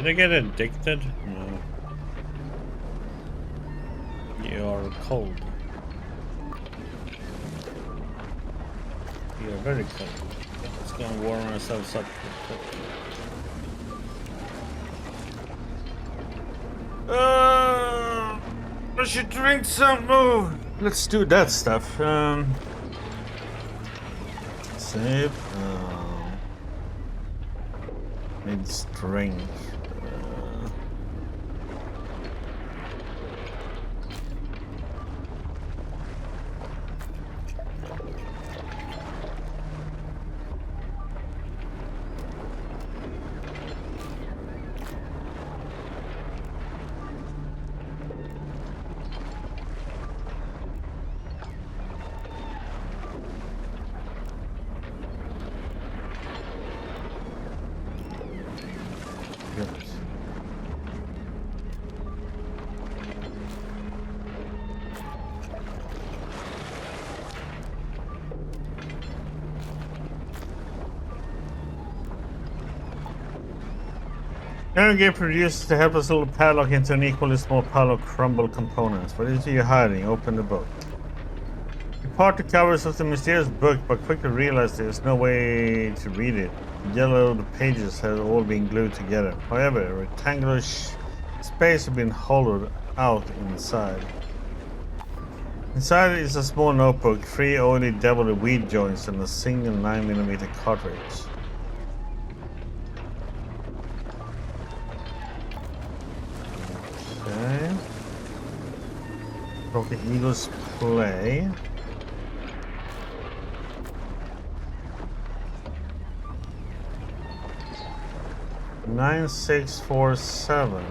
Did I get addicted? No. You are cold. You are very cold. Let's go and warm ourselves up real quick. I should drink some more. Let's do that stuff. Save. Need strength. Current game produced to help us little padlock into an equally small pile of crumbled components. What is you hiding? Open the book. You part the covers of the mysterious book, but quickly realize there is no way to read it. The yellowed pages have all been glued together. However, a rectangular space has been hollowed out inside. Inside is a small notebook, 3 oily double weed joints, and a single 9mm cartridge. Okay. Broken Eagles play. Nine, 6, 4, 7.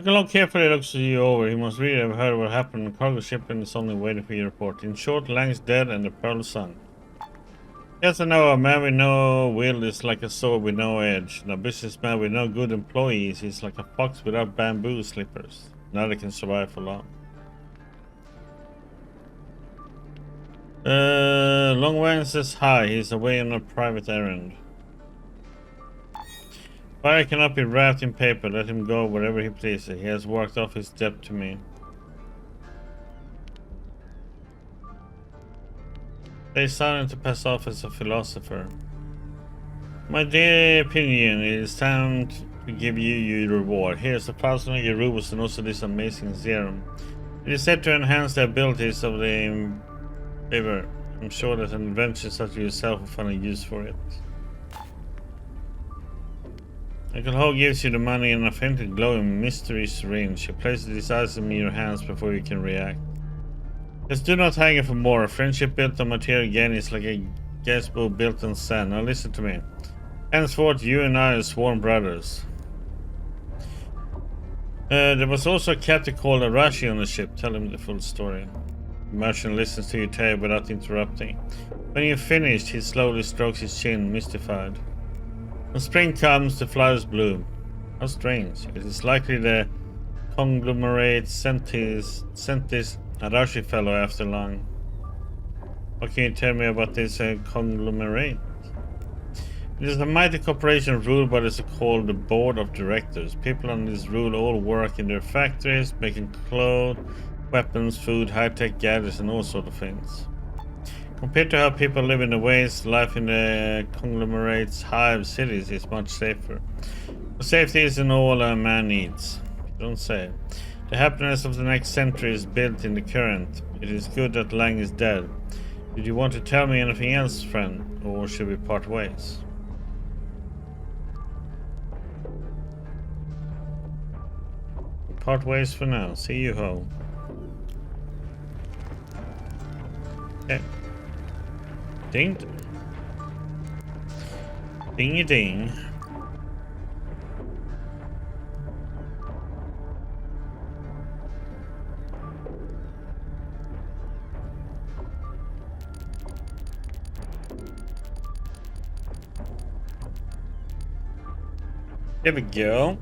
Look carefully, looks you over. He must really have heard what happened. The cargo ship and is only waiting for your report. In short, Lang's dead and the Pearl sunk. Yes, I know. A man with no will is like a sword with no edge. And a businessman with no good employees is like a fox without bamboo slippers. Neither can survive for long. Longwan says hi. He's away on a private errand. Fire cannot be wrapped in paper. Let him go wherever he pleases. He has worked off his debt to me. Stay silent to pass off as a philosopher. My dear opinion, it is time to give you your reward. Here's 1,000 rubles and also this amazing serum. It is said to enhance the abilities of the Ever. I'm sure that an adventure such as yourself will find a use for it. Uncle Ho gives you the money in a faintly glowing mystery syringe. He places these items in your hands before you can react. Just do not hang it for more. A friendship built on material gain is like a gazebo built on sand. Now listen to me. Henceforth, you and I are sworn brothers. There was also a captain called Arashi on the ship. Tell him the full story. The merchant listens to your tale without interrupting. When you're finished, he slowly strokes his chin, mystified. When spring comes, the flowers bloom. How strange. It is likely the conglomerate sent this Arashi fellow after long. What can you tell me about this conglomerate? It is a mighty corporation ruled by the so-called board of directors. People on this rule all work in their factories, making clothes, weapons, food, high-tech gadgets, and all sorts of things. Compared to how people live in the waste, life in the conglomerates, hive cities is much safer. Safety isn't all a man needs. Don't say. The happiness of the next century is built in the current. It is good that Lang is dead. Did you want to tell me anything else, friend, or should we part ways? Part ways for now. See you home. Okay. Ding. Dingy ding. There we go.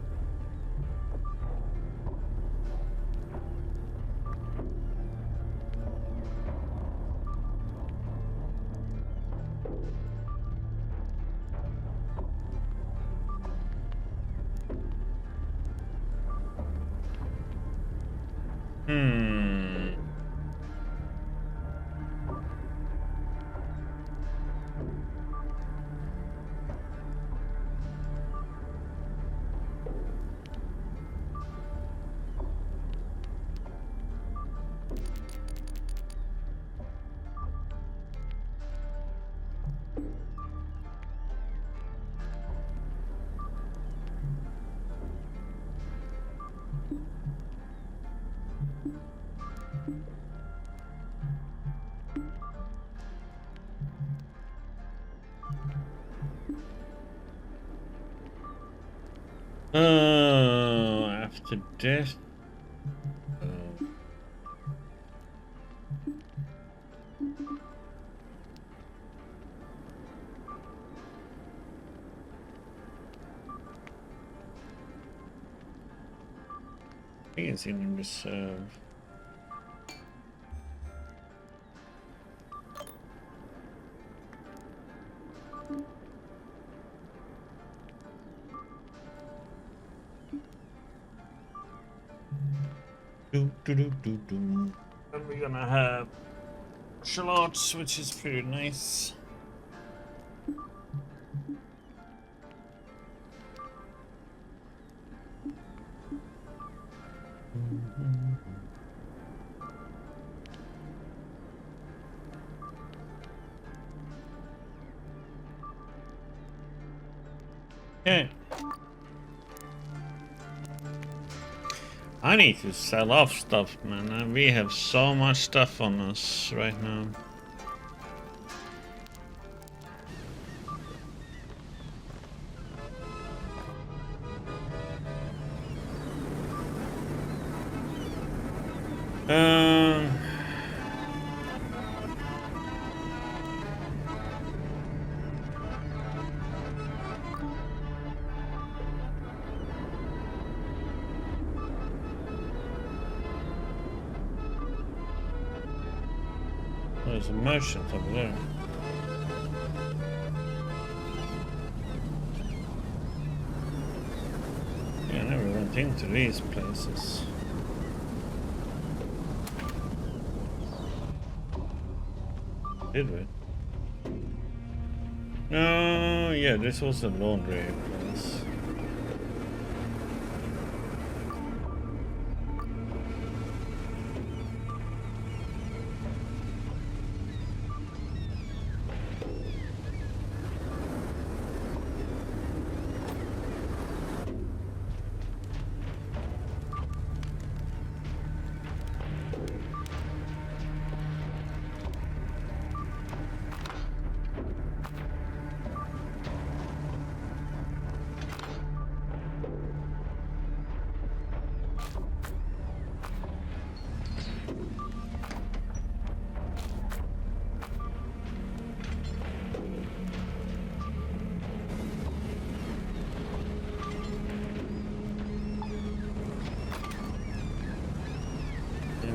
After death. I think it's in reserve. And we're gonna have shallots, which is pretty nice. Okay. I need to sell off stuff, man. We have so much stuff on us right now. There's a merchant over there. Yeah, I never went into these places. Did we? No, yeah, this was a laundry place.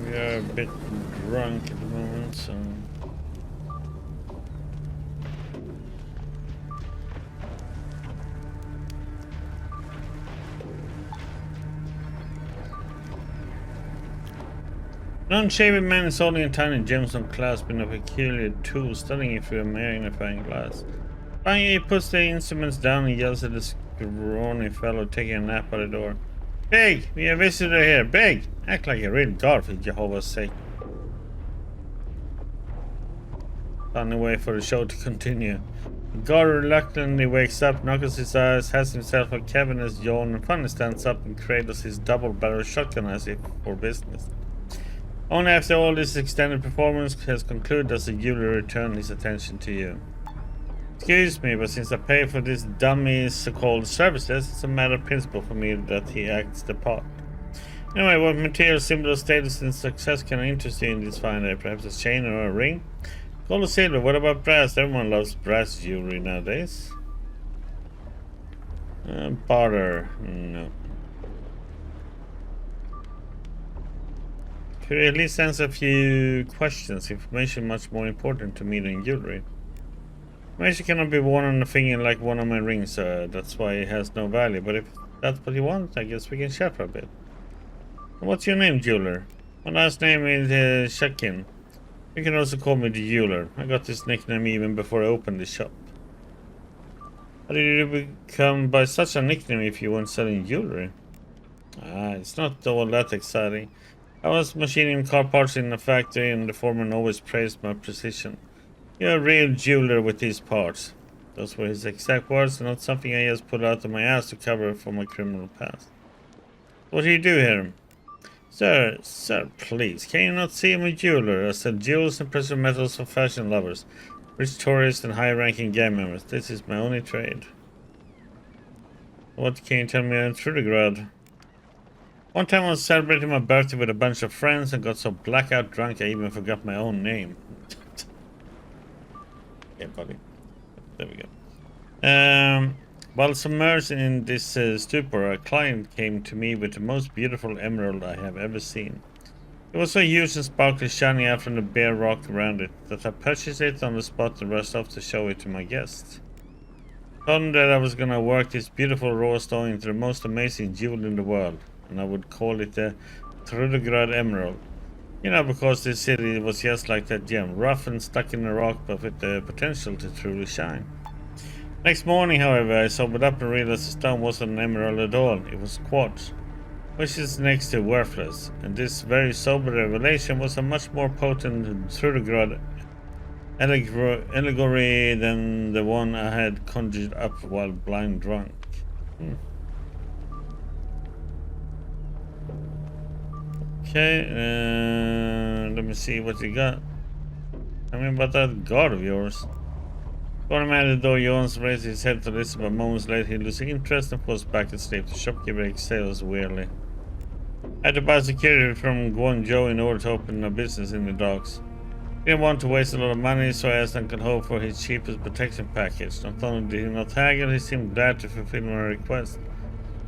We are a bit drunk at the moment, so... An unshaven man is holding a tiny gemstone clasp in a peculiar tool, studying it through a magnifying glass. Finally, he puts the instruments down and yells at the scrawny fellow taking a nap by the door. Big! We have a visitor here! Big! Act like a real god, for Jehovah's sake. Finally, wait for the show to continue. The guard reluctantly wakes up, knuckles his eyes, has himself a cavernous yawn, and finally stands up and cradles his double-barrel shotgun as if for business. Only after all this extended performance has concluded does the jeweler return his attention to you. Excuse me, but since I pay for this dummy's so-called services, it's a matter of principle for me that he acts the part. Anyway, what material symbol of status and success can I interest you in this fine day? Perhaps a chain or a ring? Gold or silver? What about brass? Everyone loves brass jewelry nowadays. Barter. No. Could you at least answer a few questions? Information much more important to me than jewelry. Information cannot be worn on the finger like one of my rings, that's why it has no value. But if that's what you want, I guess we can chat for a bit. And what's your name, jeweler? My last name is Shakin. You can also call me the jeweler. I got this nickname even before I opened the shop. How did you become by such a nickname if you weren't selling jewelry? It's not all that exciting. I was machining car parts in a factory and the foreman always praised my precision. You're a real jeweler with these parts. Those were his exact words, and not something I just pulled out of my ass to cover for my criminal past. What do you do here? Sir, please, can you not see I'm a jeweler? I sell jewels and precious metals for fashion lovers, rich tourists and high-ranking gang members. This is my only trade. What can you tell me on Trudograd? One time I was celebrating my birthday with a bunch of friends and got so blackout drunk I even forgot my own name. Yeah, buddy. There we go. While submerged in this stupor, a client came to me with the most beautiful emerald I have ever seen. It was so huge and sparkly, shining out from the bare rock around it, that I purchased it on the spot and rushed off to show it to my guests. I told them that I was gonna work this beautiful raw stone into the most amazing jewel in the world, and I would call it the Trudograd Emerald. You know, because this city was just like that gem, rough and stuck in the rock, but with the potential to truly shine. Next morning, however, I sobered up and realized the stone wasn't an emerald at all. It was quartz, which is next to worthless. And this very sober revelation was a much more potent Trudograd allegory than the one I had conjured up while blind drunk. Okay, let me see what you got. Tell me about that god of yours. Going mad at the door, Jones raised his head to listen, but moments later he lost interest and was back asleep. The shopkeeper exhales wearily. I had to buy security from Guangzhou in order to open a business in the docks. He didn't want to waste a lot of money, so I asked Uncle Ho for his cheapest protection package. Not only did he not haggle, he seemed glad to fulfill my request.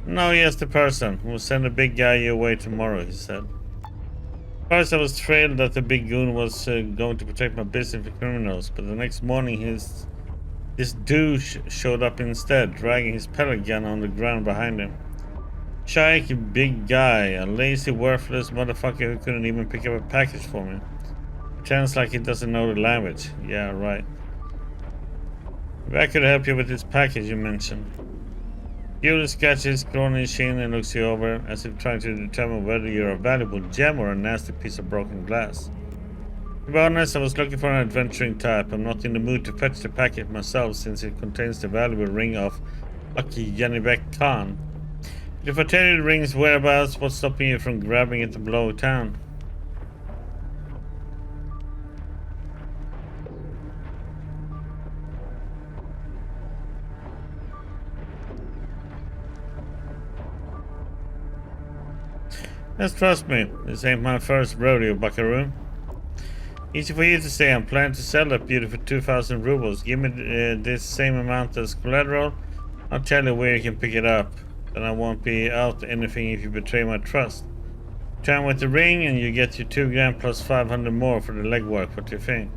No, yes, the person. We'll send a big guy your way tomorrow, he said. First, I was thrilled that the big goon was going to protect my business from criminals, but the next morning this douche showed up instead, dragging his pellet gun on the ground behind him. Shaik, big guy, a lazy, worthless motherfucker who couldn't even pick up a package for me. Pretends like he doesn't know the language. Yeah, right. Maybe I could help you with this package you mentioned. Julie scratches his chin and looks you over, as if trying to determine whether you're a valuable gem or a nasty piece of broken glass. To be honest, I was looking for an adventuring type. I'm not in the mood to fetch the packet myself, since it contains the valuable ring of Lucky Janibek Khan. But if I tell you the ring's whereabouts, what's stopping you from grabbing it to blow town? Just trust me, this ain't my first rodeo, buckaroo. Easy for you to say. I'm planning to sell that beauty for 2,000 rubles. Give me this same amount as collateral. I'll tell you where you can pick it up. Then I won't be out anything if you betray my trust. Return with the ring and you get your 2 grand plus 500 more for the legwork. What do you think?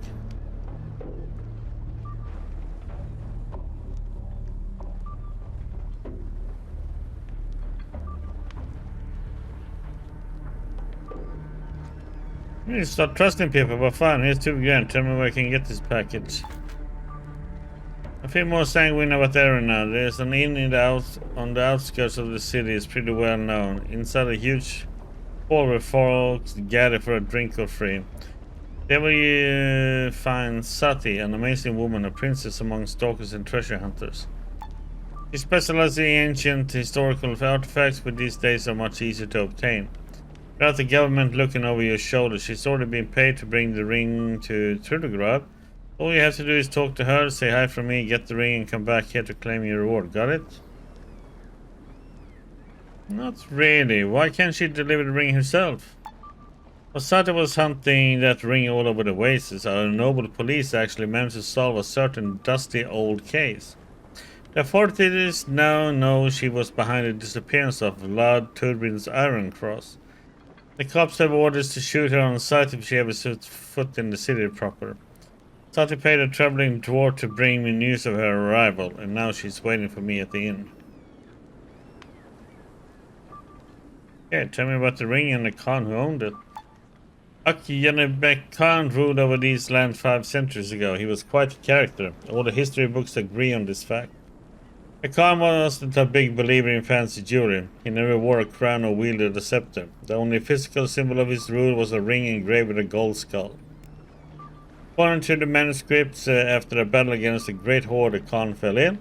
You need to start trusting people, but fine, here's 2 grand. Tell me where I can get this package. I feel more sanguine about the area now. There's an inn on the outskirts of the city. It's pretty well known. Inside a huge hall where folks gather for a drink or free. There we find Sati, an amazing woman, a princess among stalkers and treasure hunters. She specializes in ancient historical artifacts, but these days are much easier to obtain. Without the government looking over your shoulder, she's already been paid to bring the ring to Trudograd. All you have to do is talk to her, say hi from me, get the ring, and come back here to claim your reward. Got it? Not really. Why can't she deliver the ring herself? Osata was hunting that ring all over the wastes. Our noble police actually managed to solve a certain dusty old case. The authorities now know she was behind the disappearance of Lord Turbin's Iron Cross. The cops have orders to shoot her on sight if she ever sets foot in the city proper. Sati paid a traveling dwarf to bring me news of her arrival, and now she's waiting for me at the inn. Yeah, tell me about the ring and the Khan who owned it. Akyanebek Khan ruled over these lands 5 centuries ago. He was quite a character. All the history books agree on this fact. The Khan wasn't a big believer in fancy jewelry. He never wore a crown or wielded a scepter. The only physical symbol of his rule was a ring engraved with a gold skull. According to the manuscripts, after a battle against a great horde, the Khan fell ill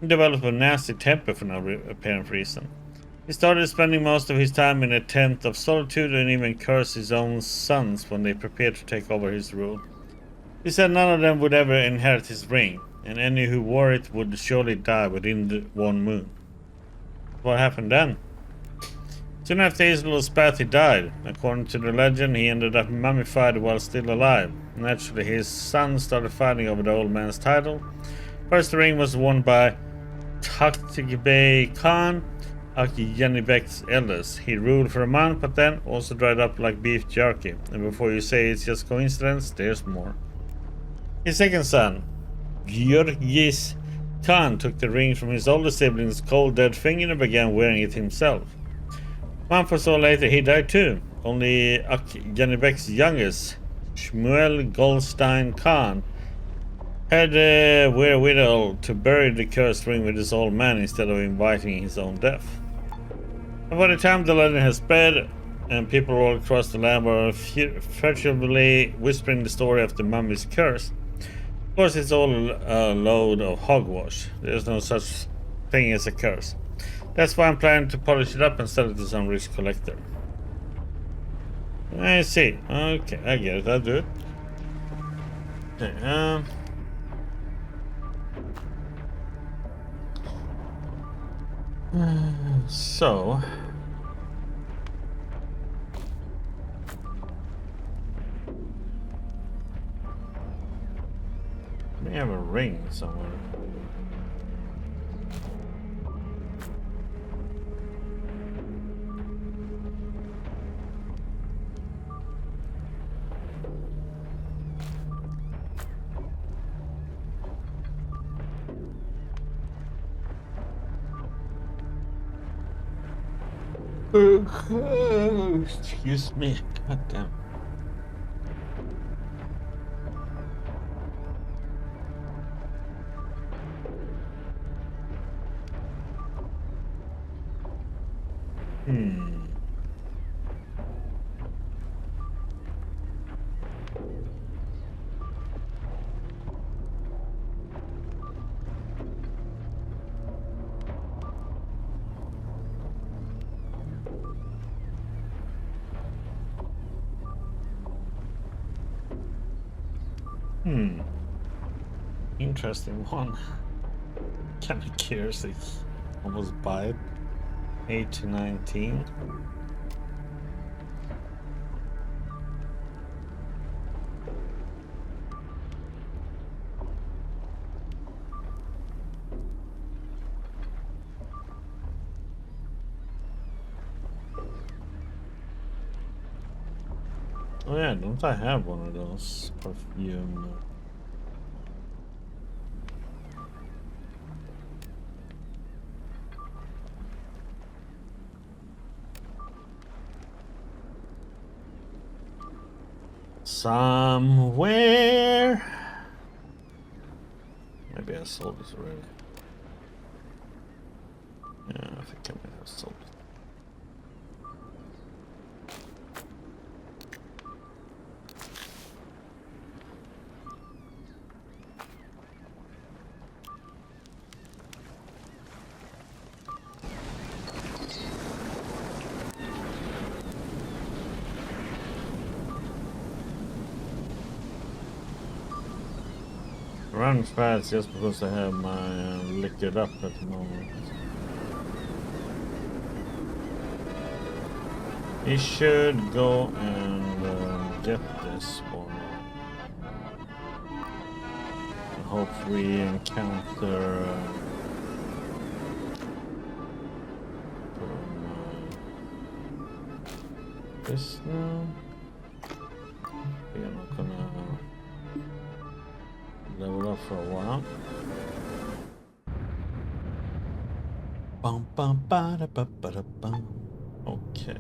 and developed a nasty temper for no apparent reason. He started spending most of his time in a tent of solitude and even cursed his own sons when they prepared to take over his rule. He said none of them would ever inherit his ring, and any who wore it would surely die within the 1 moon. What happened then? Soon after his little spat, he died. According to the legend, he ended up mummified while still alive. Naturally, his sons started fighting over the old man's title. First, the ring was won by Taktikbey Khan, Akyanebek's eldest. He ruled for a month, but then also dried up like beef jerky. And before you say it's just coincidence, there's more. His second son, Georgis Khan, took the ring from his older sibling's cold dead finger and began wearing it himself. A month or so later, he died too. Only Akyanebek's youngest, Shmuel Goldstein Khan, had the wherewithal to bury the cursed ring with his old man instead of inviting his own death. And by the time the legend has spread, and people all across the land were furtively whispering the story of the mummy's curse, of course it's all a load of hogwash. There's no such thing as a curse. That's why I'm planning to polish it up and sell it to some rich collector. I see. Okay, I get it. I'll do it. Okay, so we have a ring somewhere. Excuse me. God damn. Interesting one. Kind of curious. I almost buy it. 8 to 19. Oh yeah, don't I have one of those perfume? somewhere. Maybe I sold this already. Yeah, I think I might have sold it. Run fast just because I have my liquored up at the moment. We should go and get this one. And hope we encounter this now. We are not gonna level up for a while. Bum, bum, ba, da, ba, da, bum. Okay.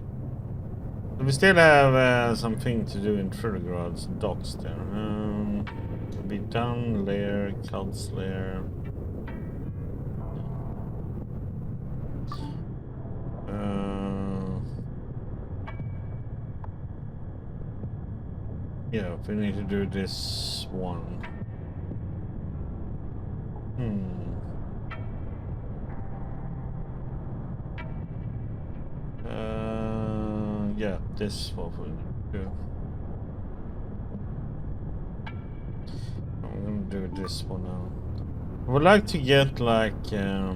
So we still have something to do in Trudograd's docks there. To be done, lair, cults lair. Yeah, we need to do this one. Yeah, this is what we need to do. I'm gonna do this one now. I would like to get like I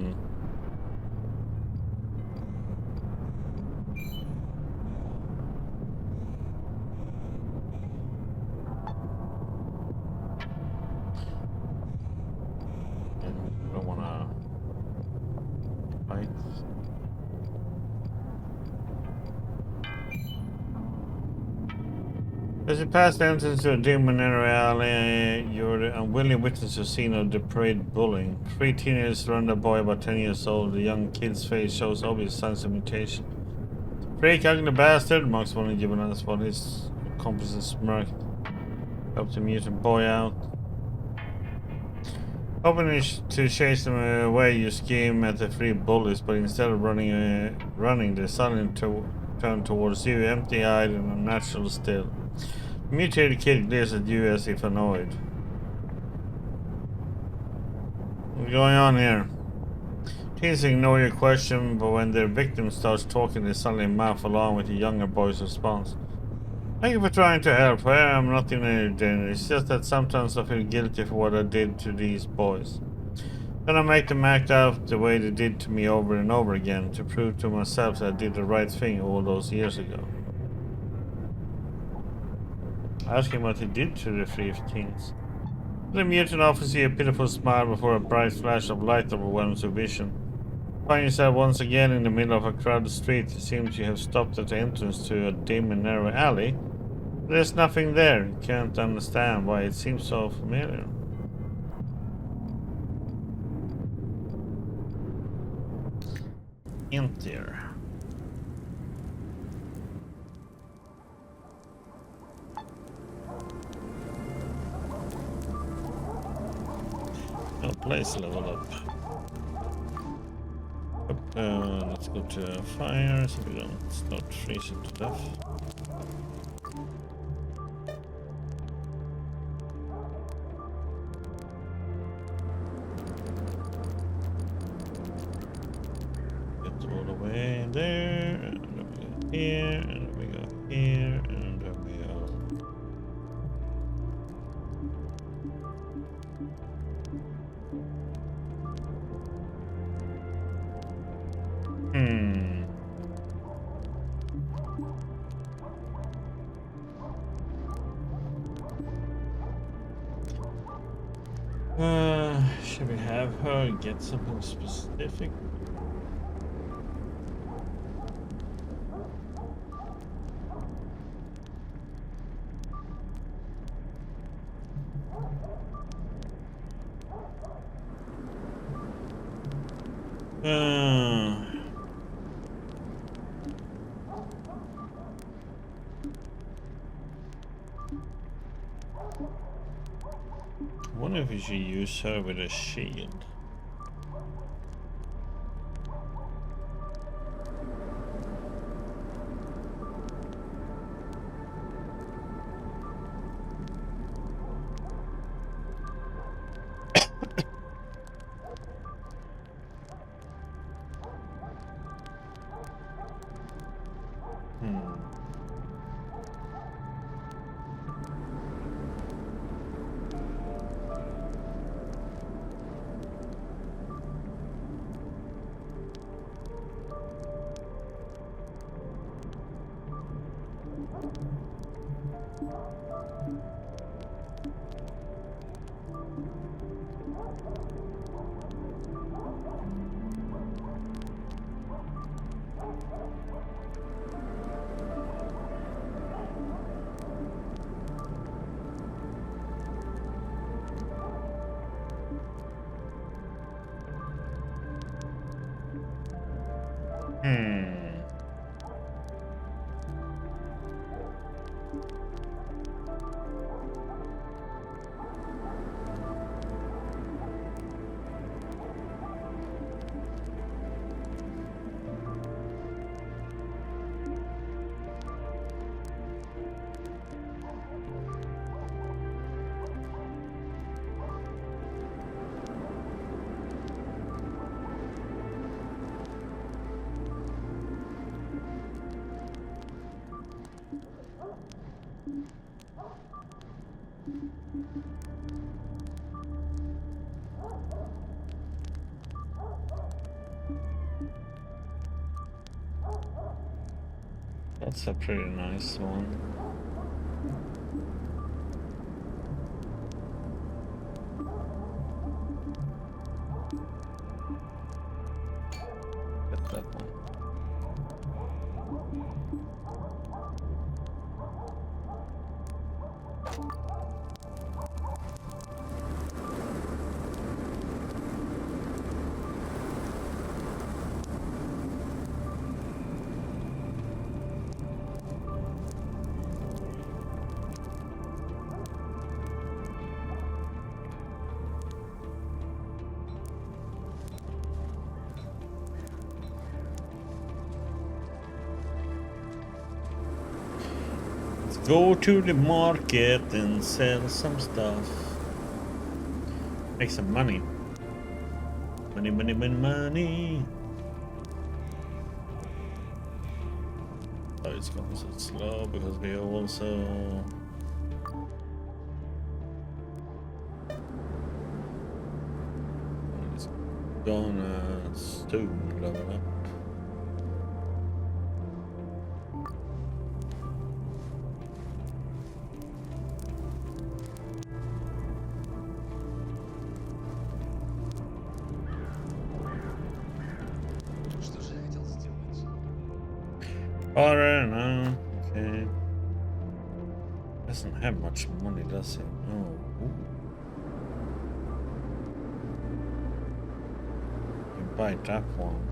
don't wanna fight. As you pass the entrance to a dim and narrow alley, you're the unwilling witness to a scene of depraved bullying. 3 teenagers surround a boy about 10 years old. The young kid's face shows obvious signs of mutation. Freak, ugly bastard, Mark's one to give another spot. His accomplices smirked. Help the mutant boy out. Hoping to chase them away, you scheme at the 3 bullies, but instead of running, they suddenly turn towards you, empty-eyed and unnatural still. The mutated kid glares at you as if annoyed. What's going on here? Teens ignore your question, but when their victim starts talking, they suddenly mouth along with the younger boy's response. Thank you for trying to help. I am not in any danger. It's just that sometimes I feel guilty for what I did to these boys. Then I make them act out the way they did to me over and over again, to prove to myself that I did the right thing all those years ago. Ask him what he did to the 3 teens. The mutant offers you a pitiful smile before a bright flash of light overwhelms your vision. Find yourself once again in the middle of a crowded street. It seems you have stopped at the entrance to a dim and narrow alley. There's nothing there. You can't understand why it seems so familiar. Enter. Oh, place level up. Let's go to fire so we don't start freezing to death. Get all the way there, and then we go here, and then we go here, and then we go. Should we have her get something specific? I wonder if we should use her with a shield. That's a pretty nice one. Get that one. Go to the market and sell some stuff. Make some money. Money, money, money, money. Oh, it's going so slow because we also... It's gonna soon level up. Oh, I don't know. Okay. Doesn't have much money, does it? No. Ooh. You can buy that one.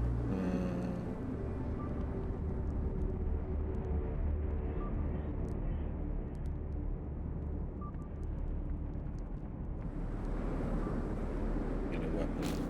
Get a weapon.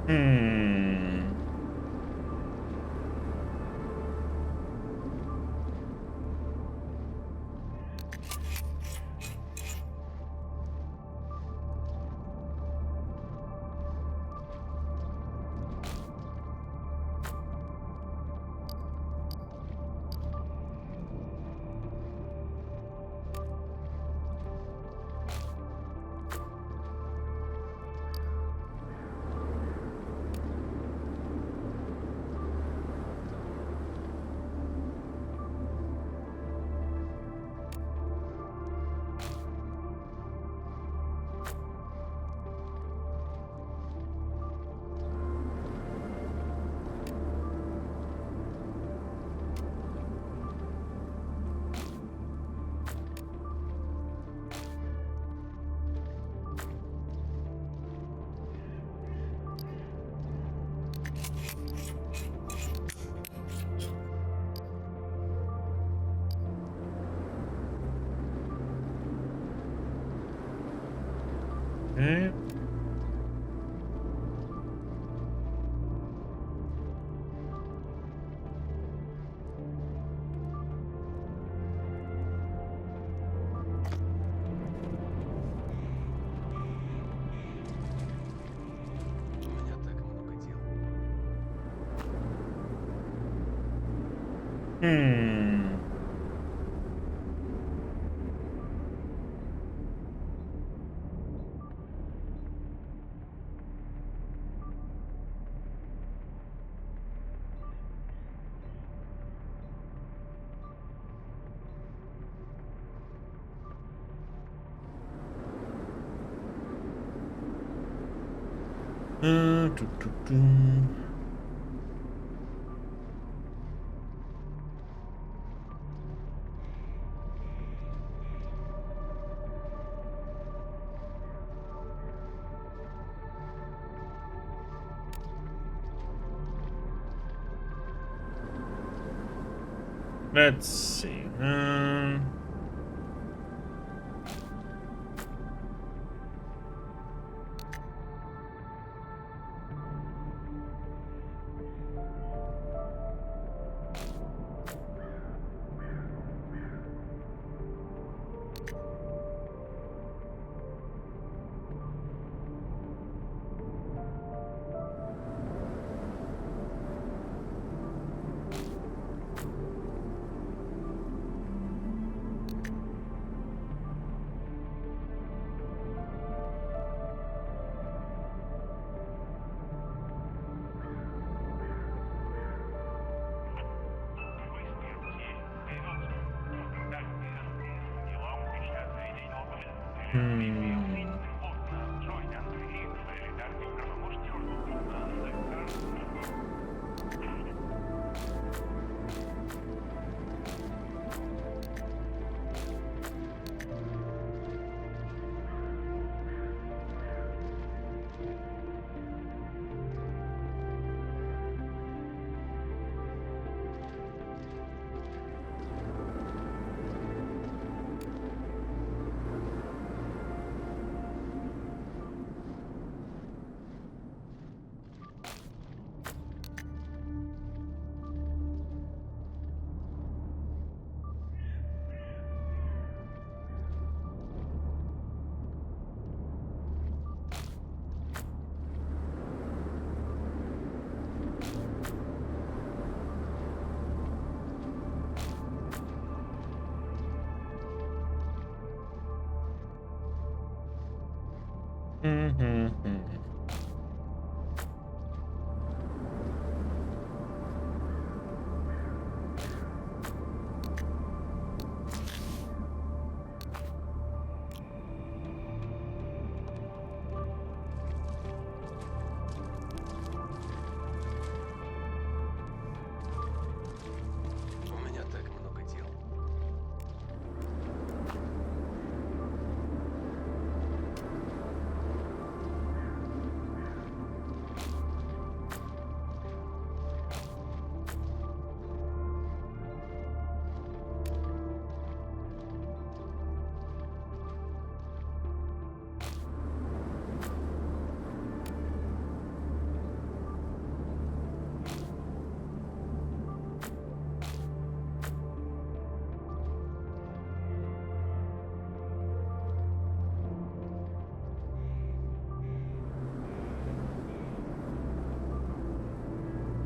Hmm. Okay. Hmm. Doo, doo, doo. Let's see.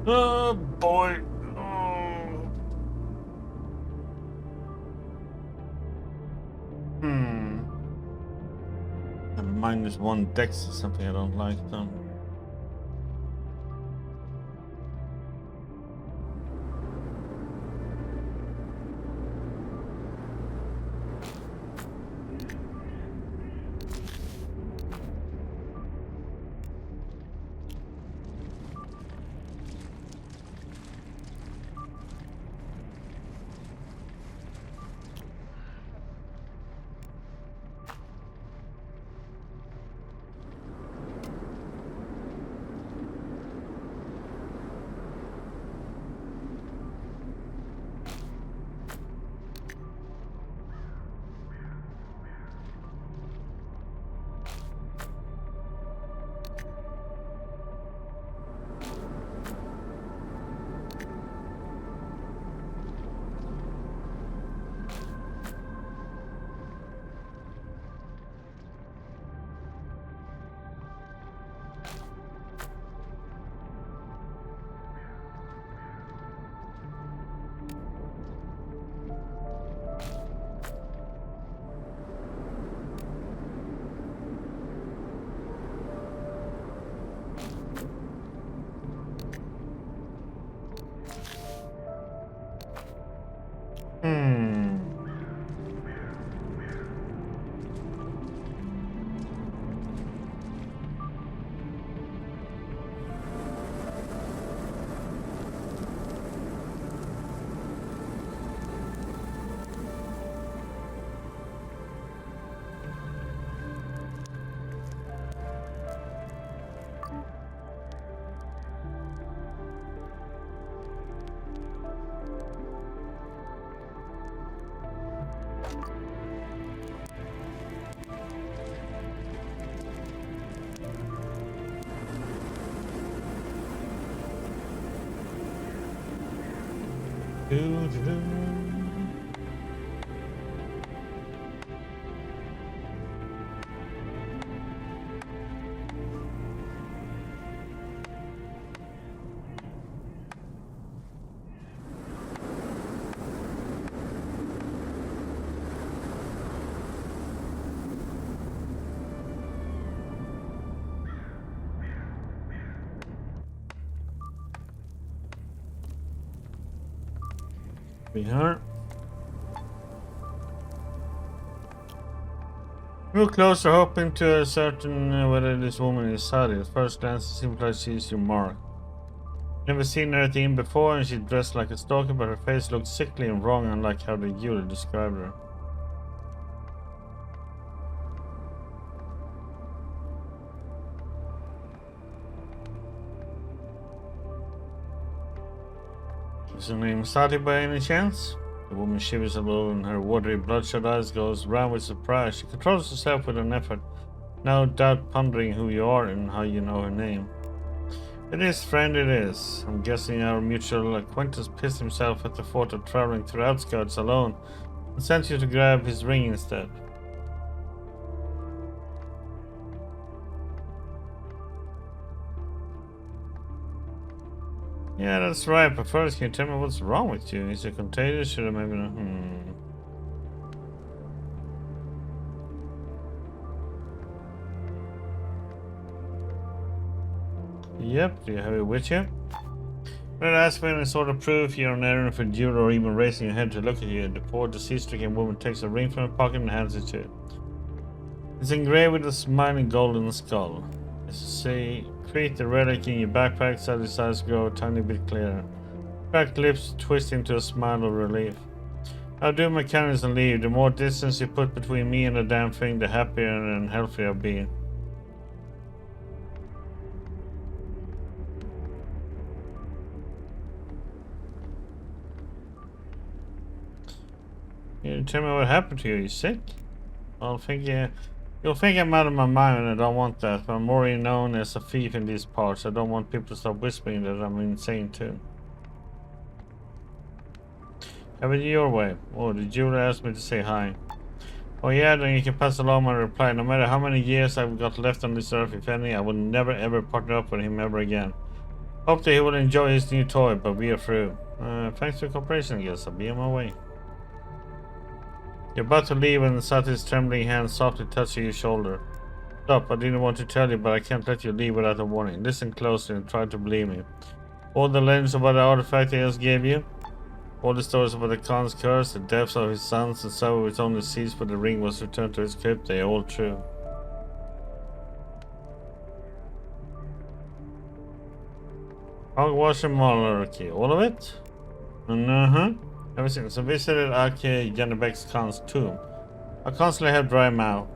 Oh boy. Oh. Hmm. A -1 dex is something I don't like though. Hmm. Doo-doo-doo. We are. Move closer, hoping to ascertain whether this woman is Sadi. At first glance, it seems like she's your mark. Never seen anything before, and she's dressed like a stalker, but her face looks sickly and wrong, unlike how the jeweler described her. Is her name Sadi by any chance? The woman shivers a little, and her watery, bloodshot eyes goes round with surprise. She controls herself with an effort, no doubt pondering who you are and how you know her name. It is, friend, it is. I'm guessing our mutual acquaintance pissed himself at the thought of traveling through outskirts alone and sent you to grab his ring instead. Yeah, that's right, but first, can you tell me what's wrong with you? Is it contagious? Should I maybe... Yep, do you have it with you? When asked for any sort of proof you're on errand for duty or even raising your head to look at you, the poor deceased-stricken woman takes a ring from her pocket and hands it to you. It's engraved with a smiling golden skull. As you say, create the relic in your backpack, so his eyes grow a tiny bit clearer. Cracked lips twist into a smile of relief. I'll do my cannons and leave. The more distance you put between me and the damn thing, the happier and healthier I'll be. You tell me what happened to you. You sick? You'll think I'm out of my mind, and I don't want that. But I'm already known as a thief in these parts. I don't want people to start whispering that I'm insane too. Have it your way. Oh, the jeweler asked me to say hi. Oh yeah, then you can pass along my reply. No matter how many years I've got left on this earth, if any, I will never ever partner up with him ever again. Hope that he will enjoy his new toy, but we are through. Thanks for cooperation, I guess. I'll be on my way. You're about to leave and Sati's trembling hand softly touching your shoulder. Stop, I didn't want to tell you, but I can't let you leave without a warning. Listen closely and try to believe me. All the legends about the artifact I just gave you, all the stories about the Khan's curse, the deaths of his sons, and some of it only ceased when the ring was returned to its crypt, they are all true. Hogwash and monarchy, all of it? Ever since I visited Ake Janebek's Khan's tomb, I constantly have dry mouth.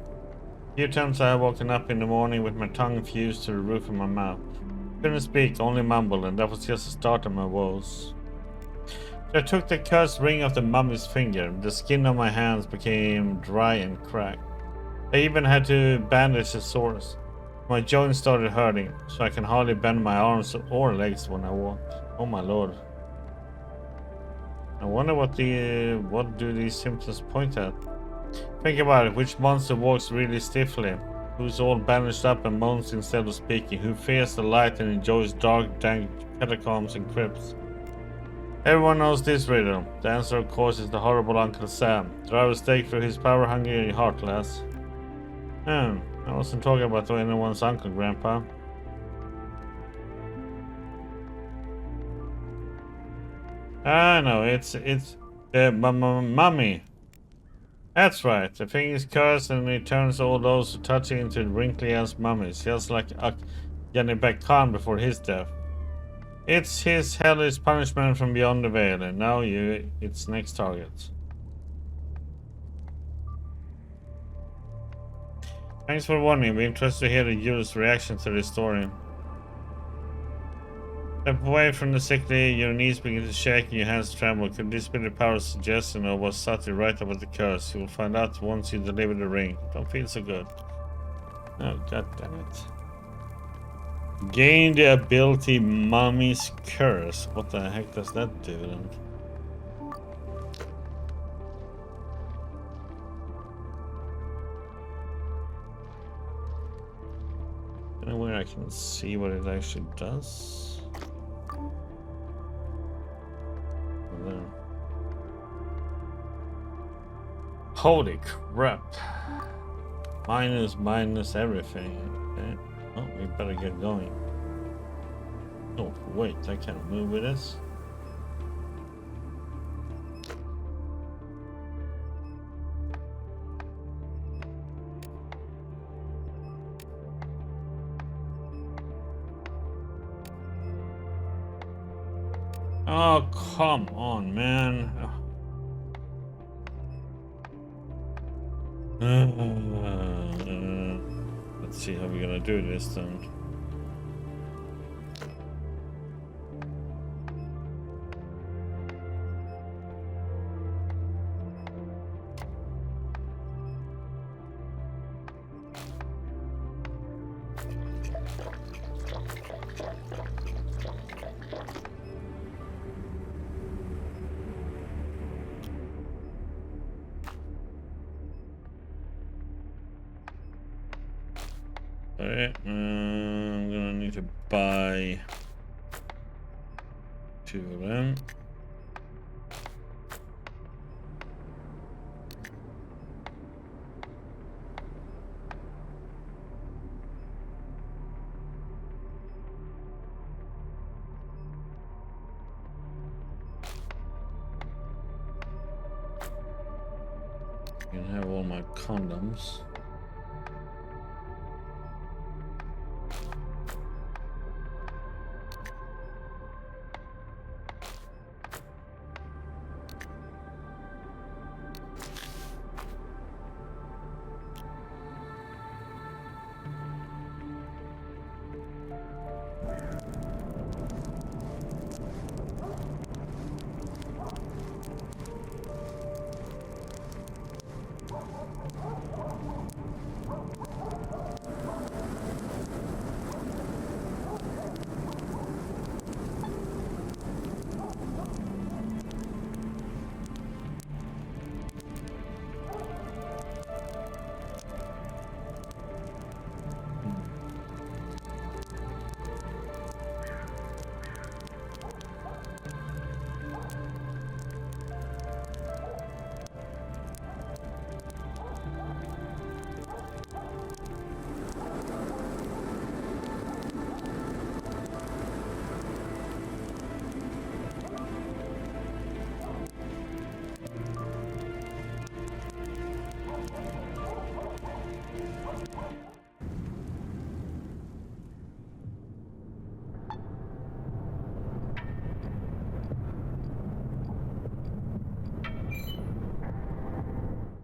A few times I have woken up in the morning with my tongue fused to the roof of my mouth. Couldn't speak, only mumble, and that was just the start of my woes. So I took the cursed ring off the mummy's finger. The skin on my hands became dry and cracked. I even had to bandage the sores. My joints started hurting, so I can hardly bend my arms or legs when I walk. Oh my lord. I wonder what do these symptoms point at? Think about it, which monster walks really stiffly? Who's all bandaged up and moans instead of speaking? Who fears the light and enjoys dark, dank catacombs and crypts? Everyone knows this riddle. The answer, of course, is the horrible Uncle Sam. Drive a stake through his power-hungry heart, lass. I wasn't talking about anyone's uncle, Grandpa. Ah, no, it's mummy. That's right. The thing is cursed and it turns all those who touch it into wrinkly-ass mummies, just like Janebek Khan before his death. It's his hellish punishment from beyond the veil, and now its next target. Thanks for warning. We're interested to hear the user's reaction to this story. Step away from the sickly, your knees begin to shake and your hands tremble. Could this be the power of suggestion, or was Sati right about the curse? You will find out once you deliver the ring. Don't feel so good. Oh, god damn it. Gain the ability Mummy's Curse. What the heck does that do then? Anywhere I can see what it actually does. There. Holy crap. Minus everything. Okay. Oh, we better get going. Oh, wait, I can't move with this. Oh, come on, man. Let's see how we're gonna do this then. Alright, I'm gonna need to buy 2 of them. You can have all my condoms.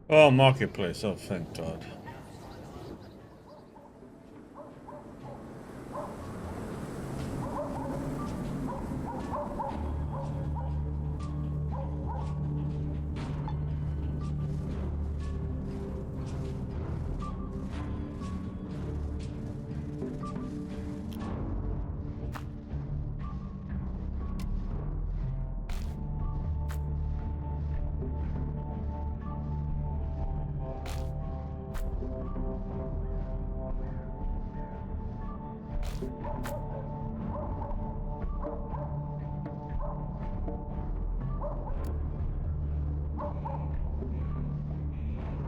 Oh, marketplace. Oh, thank God.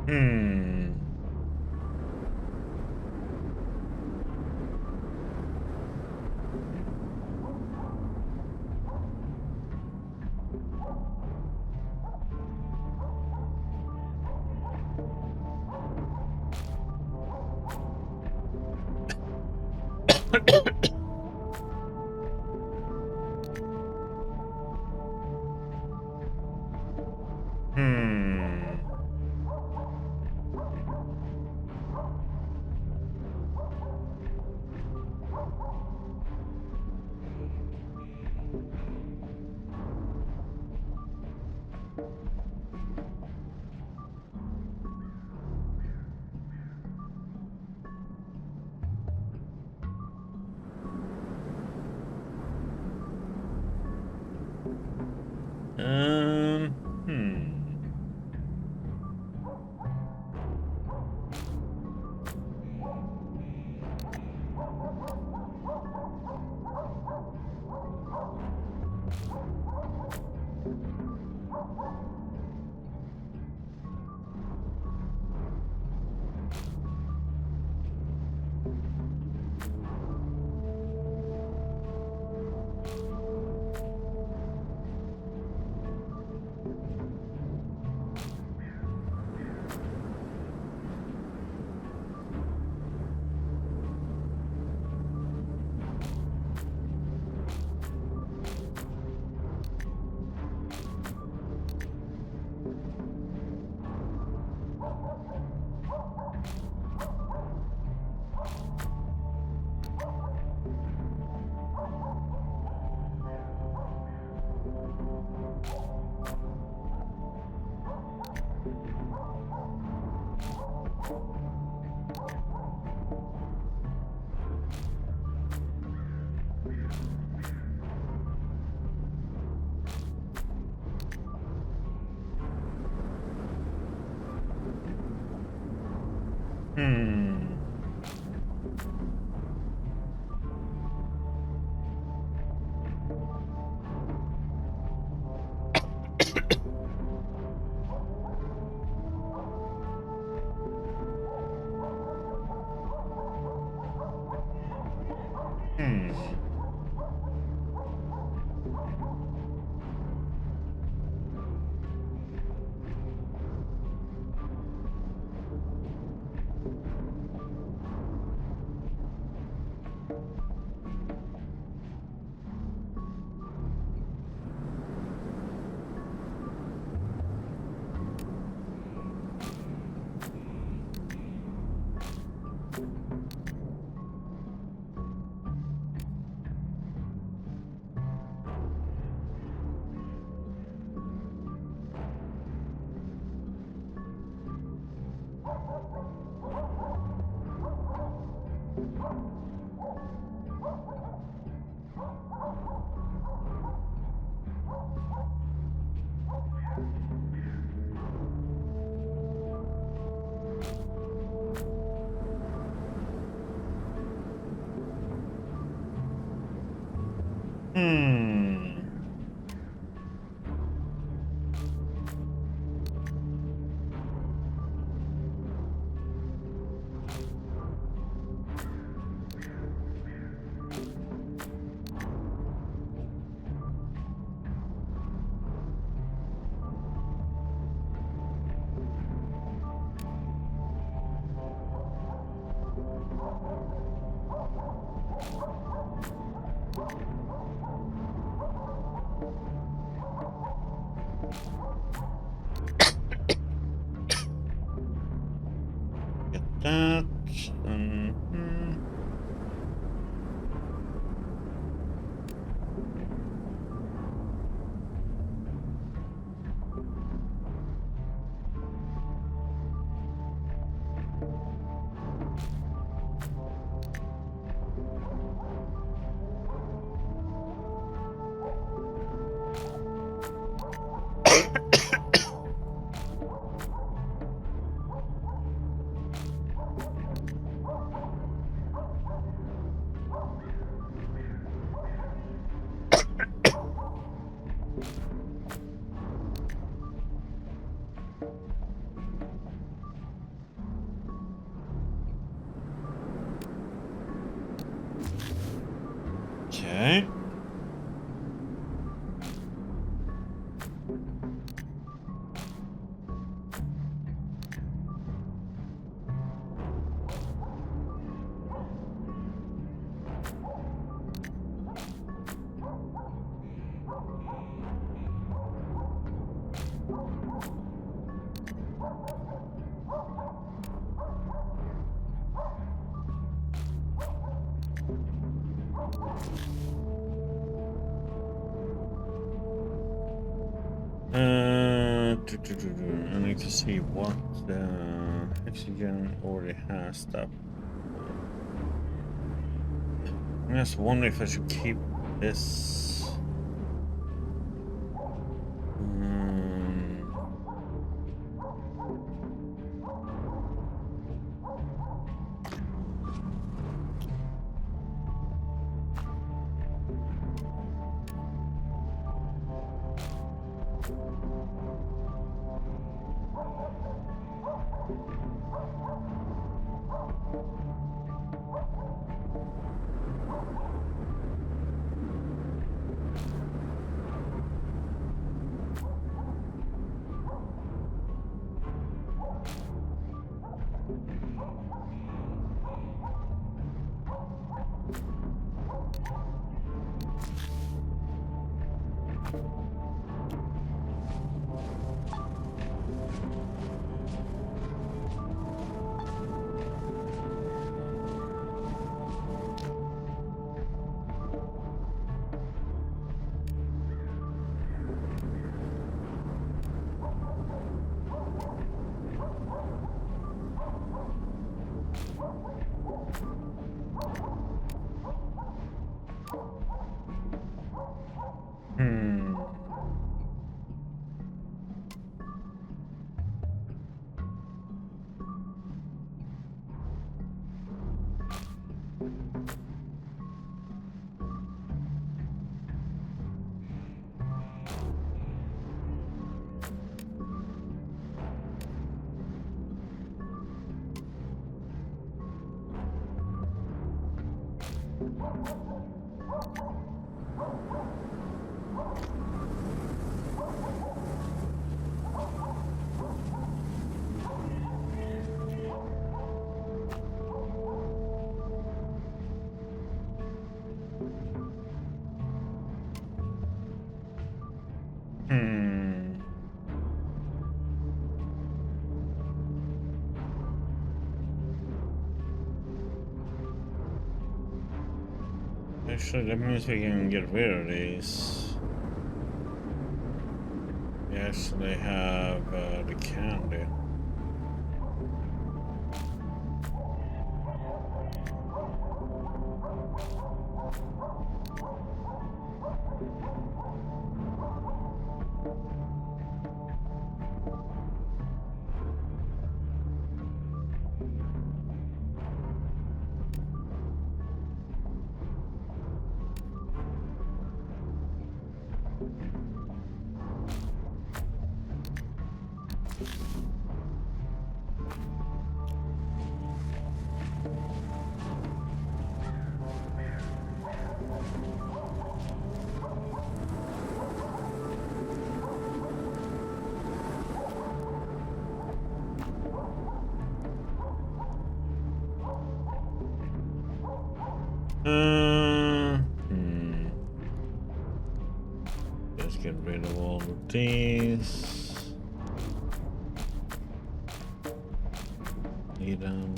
Hmm. Hmm. Hmm. Hmm. Hmm. Hmm. that. Okay. I need to see what Oxygen already has stuff. I'm just wondering if I should keep this. Actually, that means we can get rid of these. We actually have the candy. Let's get rid of all of these. Need them.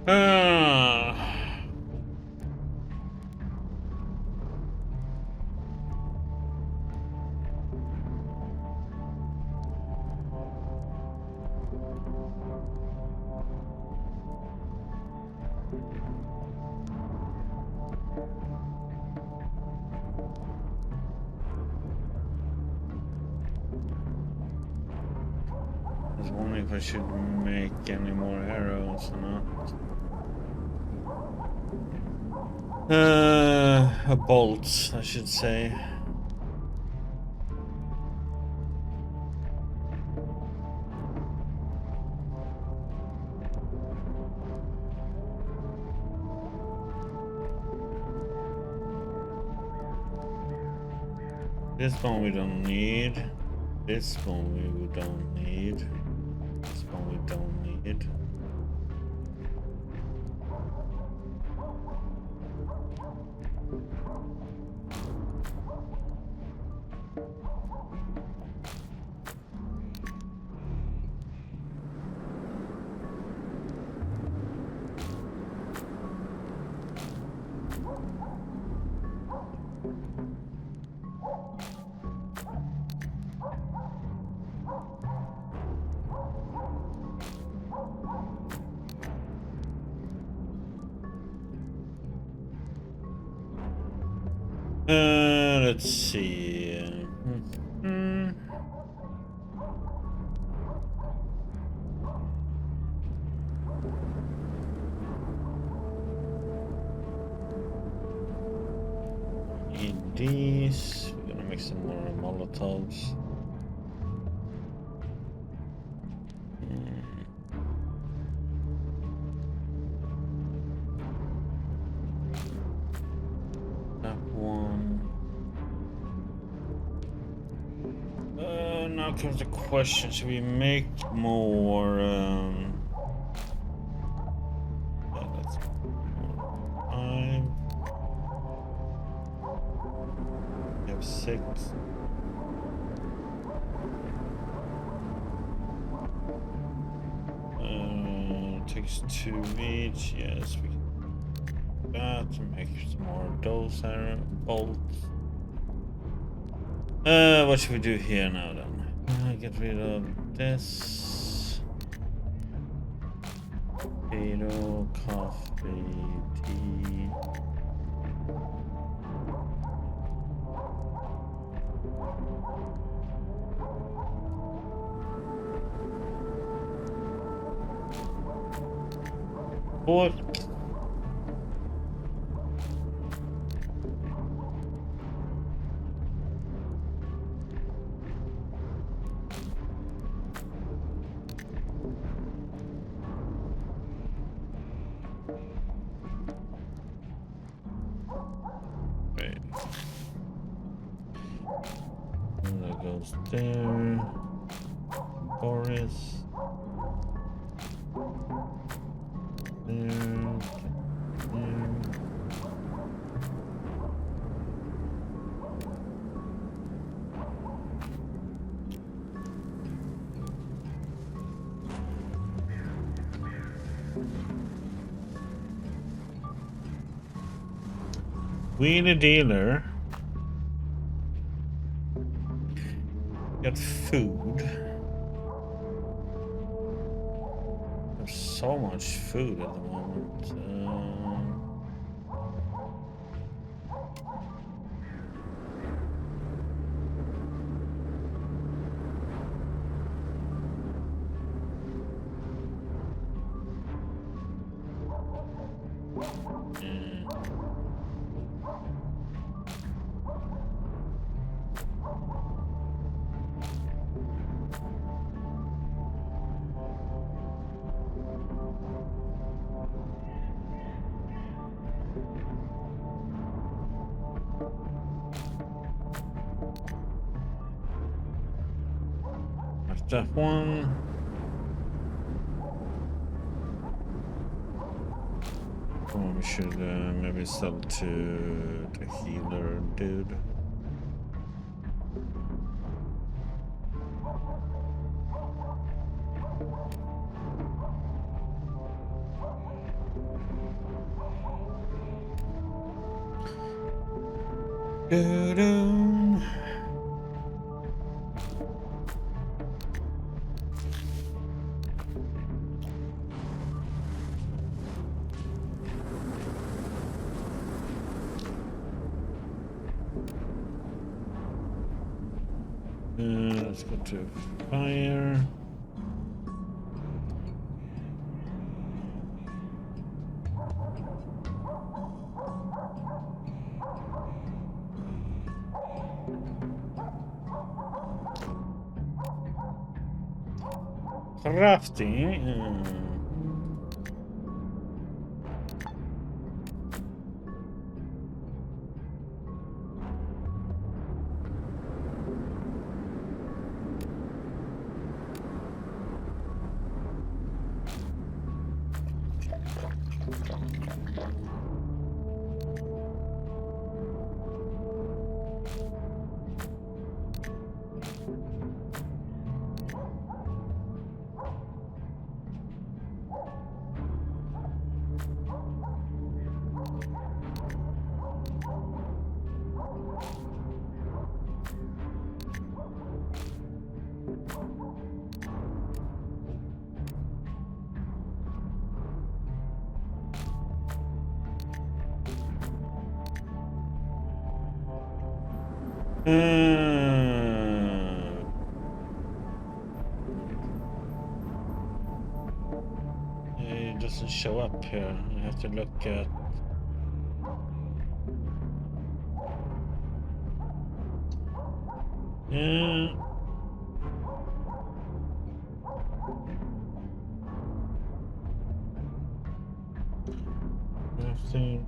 Uh, I was wondering if I should make any more arrows or not. Bolts, I should say. This one we don't need. This one we don't need. This one we don't need. Let's see. Need these. We're gonna make some more Molotovs. Now comes the question, should we make more that's 5. We have 6. Takes 2 each. Yes, we can do that to make some more of those bolts. What should we do here now then? Get rid of this. Potato, coffee, tea. Pork. That goes there. Boris. There. Wheelie dealer. Got food. There's so much food at the moment. That one. Oh, we should maybe sell to the healer dude. Doo-doo. Let's go to fire. Crafting. It doesn't show up here. I have to look at. Yeah. Crafting.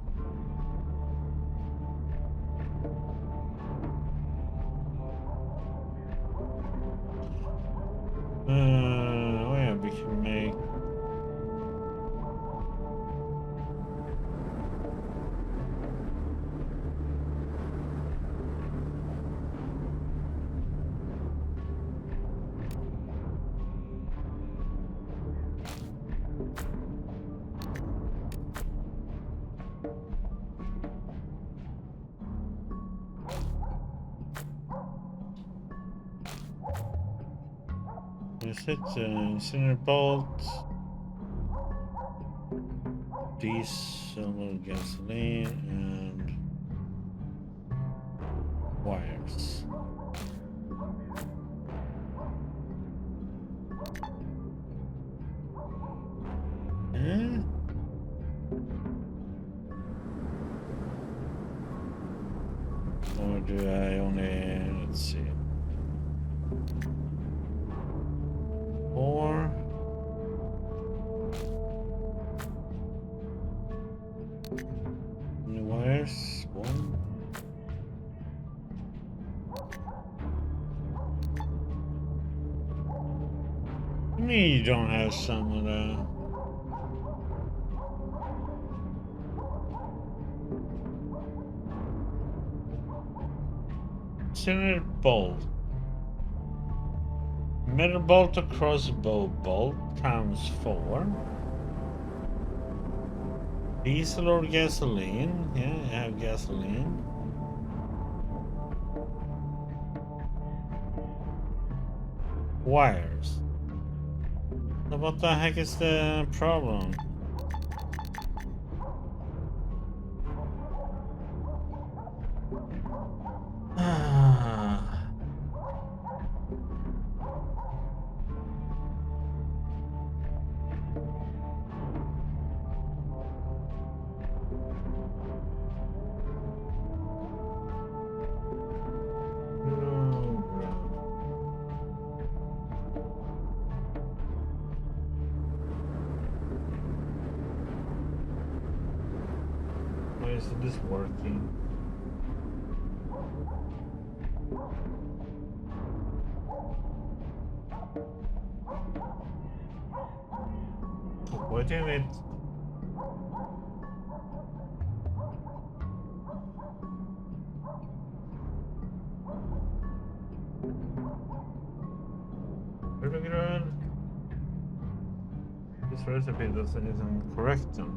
Oh yeah, we can make. Is it incinerator bolt, diesel, gasoline, and wires? Or do I only, let's see, 4? New wires, 1. I mean, you don't have some of the. Incinerator bolt. Metal bolt or crossbow bolt times 4. Diesel or gasoline? Yeah, I have gasoline. Wires. So what the heck is the problem? Isn't this working? Wait a minute. Trudograd. This recipe isn't correct then.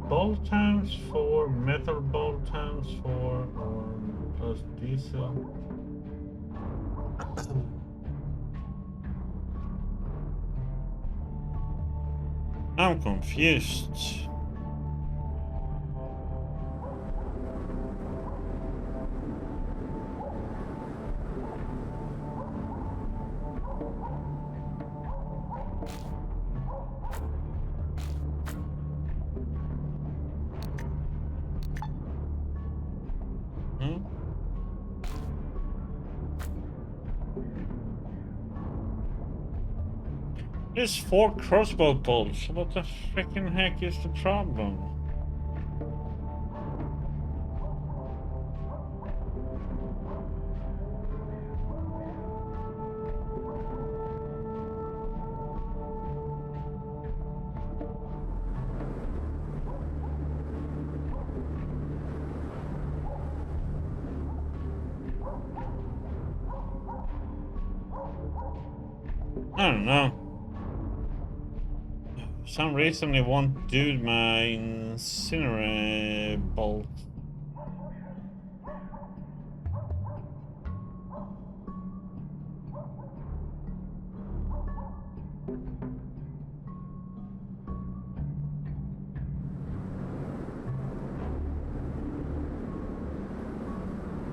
bolt times 4, metal bolt times 4, or plus diesel. I'm confused. There's 4 crossbow bolts. What the freaking heck is the problem? I don't know. For some reason they won't do my incinerate bolt.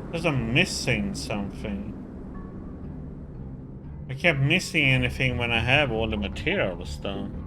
Because I'm missing something. I kept missing anything when I have all the materials done.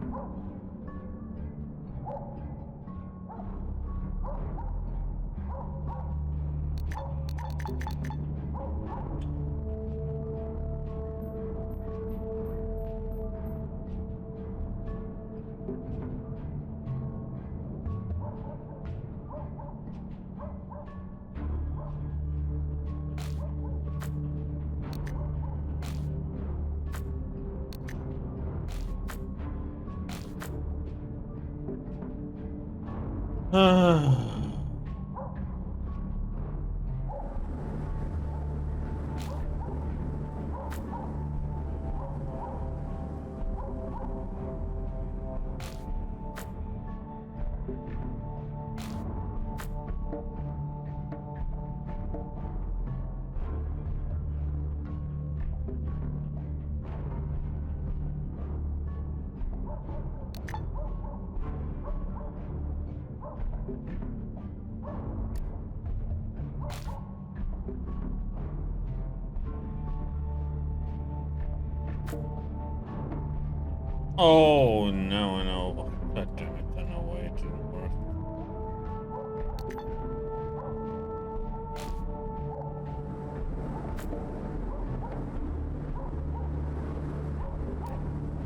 Oh no. God damn it, I know why it didn't work.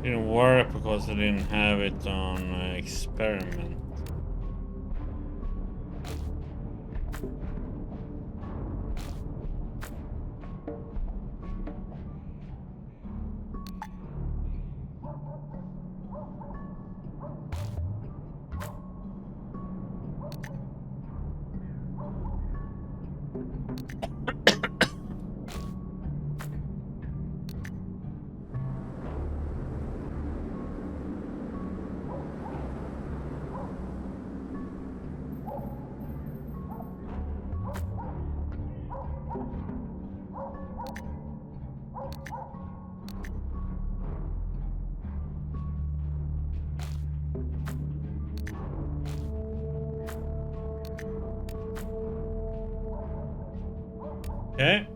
Didn't work because I didn't have it on experiment. Okay.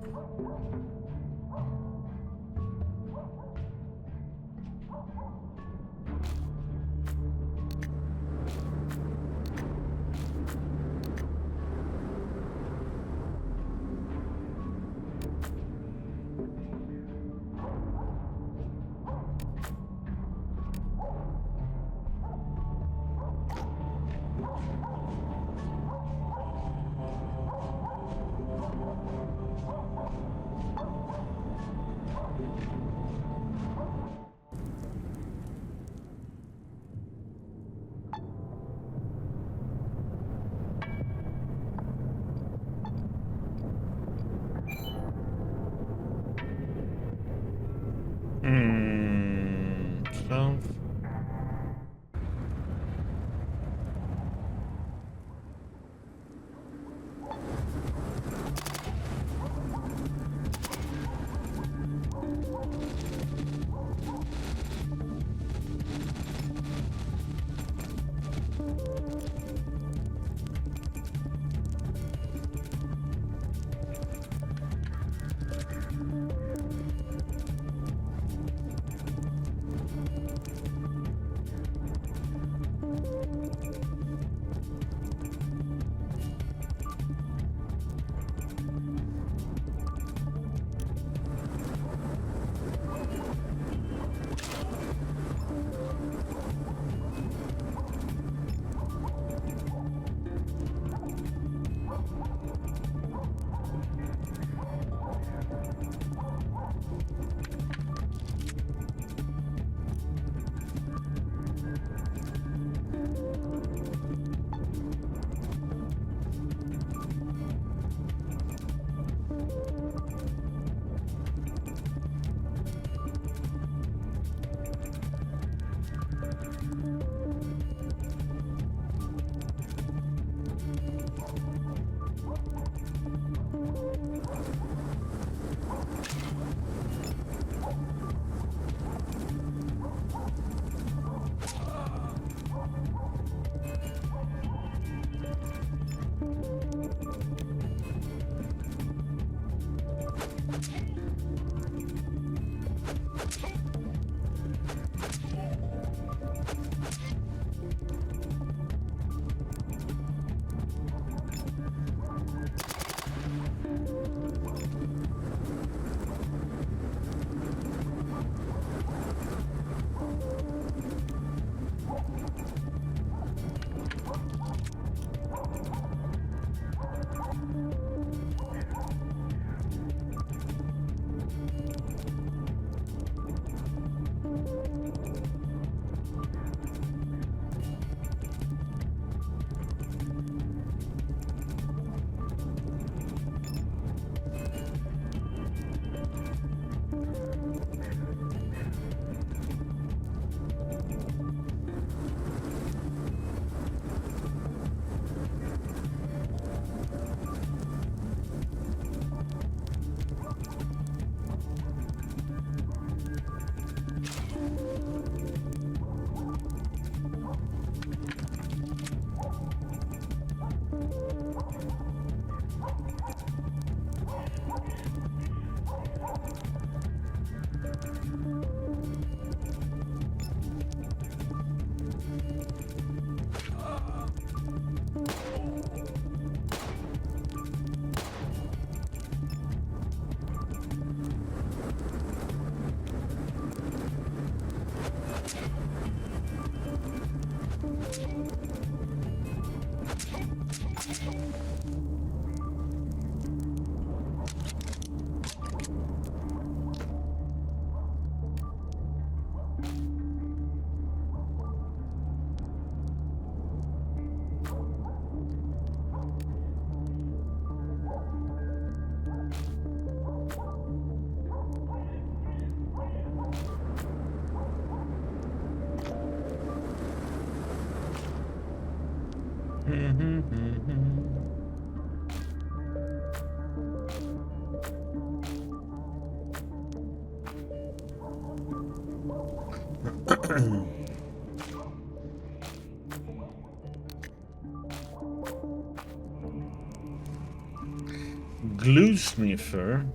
Glue sniffer.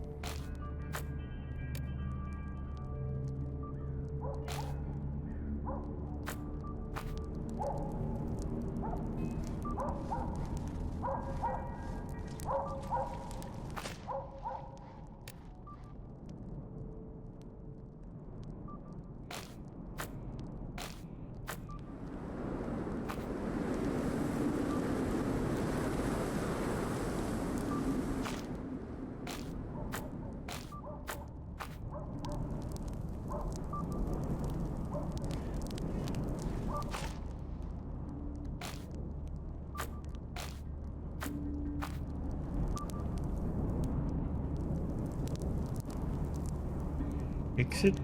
Exit.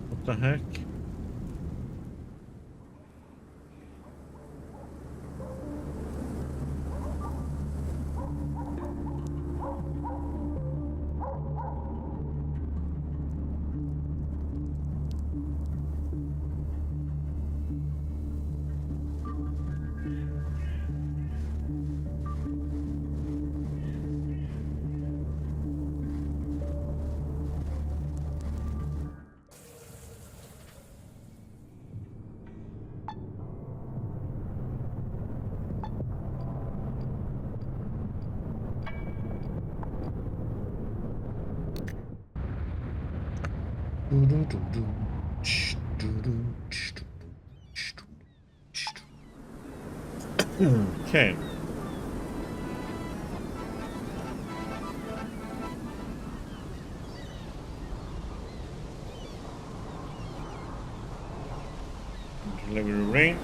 What the heck? Okay. Delivery ring.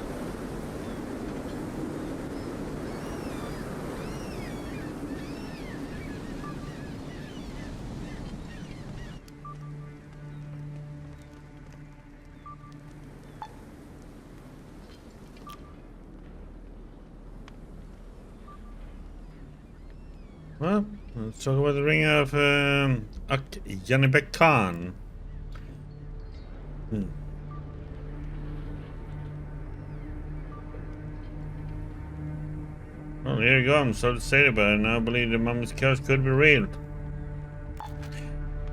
Well, let's talk about the ring of Janibek Khan. Well, here you go. I'm so excited about it. Now I believe the mommy's curse could be real.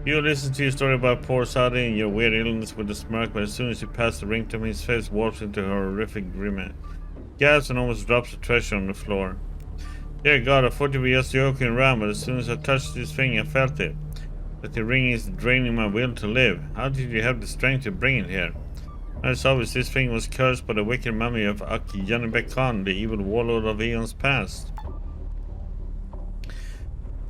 You listen to your story about poor Saudi and your weird illness with a smirk, but as soon as you pass the ring to me, his face warps into a horrific grimace. Gasps and almost drops the treasure on the floor. Dear God, I thought you were just joking around, but as soon as I touched this thing, I felt it. That the ring is draining my will to live. How did you have the strength to bring it here? It's obvious this thing was cursed by the wicked mummy of Janibek Khan, the evil warlord of eons past.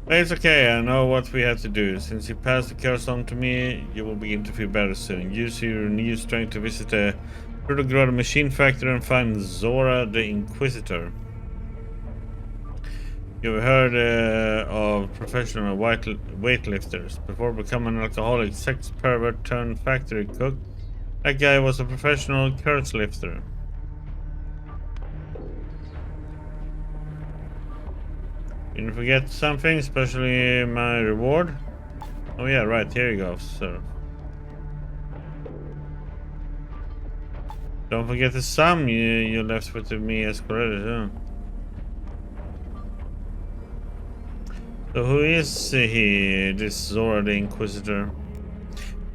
But it's okay, I know what we have to do. Since you passed the curse on to me, you will begin to feel better soon. Use your new strength to visit the Trudograd machine factory and find Zora the Inquisitor. You've heard of professional weightlifters. Before becoming an alcoholic sex pervert turned factory cook, that guy was a professional curse lifter. Didn't forget something, especially my reward? Oh yeah, right, here you go, sir. Don't forget the sum you left with me as credit, huh? So who is he, this Zora the Inquisitor?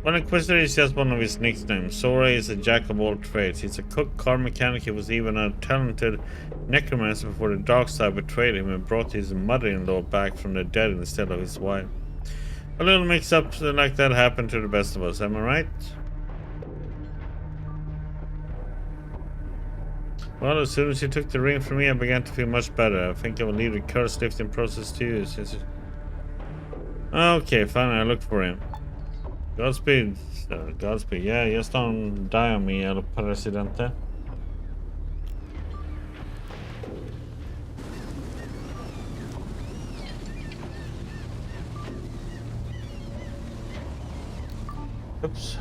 Well, Inquisitor is just one of his nicknames. Zora is a jack of all trades. He's a cook, car mechanic. He was even a talented necromancer before the dark side betrayed him and brought his mother-in-law back from the dead instead of his wife. A little mix-up like that happened to the best of us, am I right? Well, as soon as you took the ring from me, I began to feel much better. I think I will leave the curse lifting process to you. Okay, fine, I look for him. Godspeed, sir. Godspeed. Yeah, just don't die on me, El Presidente. Oops.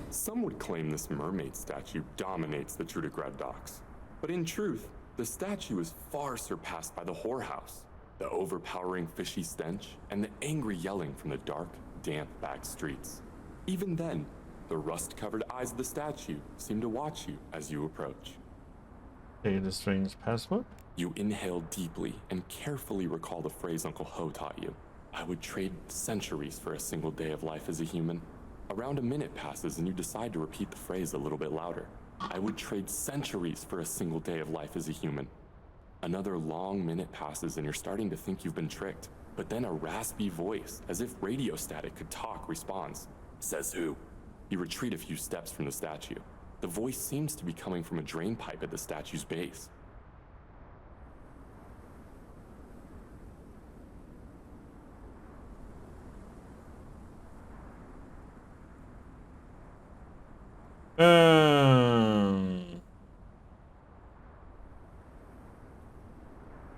Some would claim this mermaid statue dominates the Trudograd docks. But in truth, the statue is far surpassed by the whorehouse, the overpowering fishy stench, and the angry yelling from the dark, damp back streets. Even then, the rust-covered eyes of the statue seem to watch you as you approach. Say the strange password? You inhale deeply and carefully recall the phrase Uncle Ho taught you. I would trade centuries for a single day of life as a human. Around a minute passes and you decide to repeat the phrase a little bit louder. I would trade centuries for a single day of life as a human. Another long minute passes and you're starting to think you've been tricked. But then a raspy voice, as if radio static could talk, responds. Says who? You retreat a few steps from the statue. The voice seems to be coming from a drain pipe at the statue's base.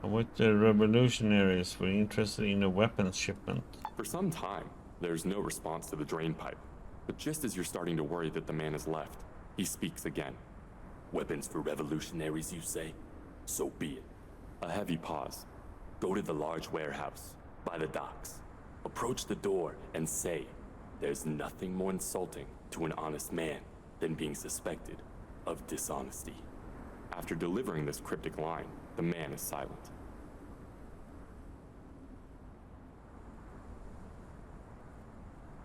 With the revolutionaries were interested in a weapons shipment. For some time, there's no response to the drain pipe. But just as you're starting to worry that the man has left, he speaks again. Weapons for revolutionaries, you say? So be it. A heavy pause. Go to the large warehouse, by the docks. Approach the door and say, there's nothing more insulting to an honest man than being suspected of dishonesty. After delivering this cryptic line, the man is silent.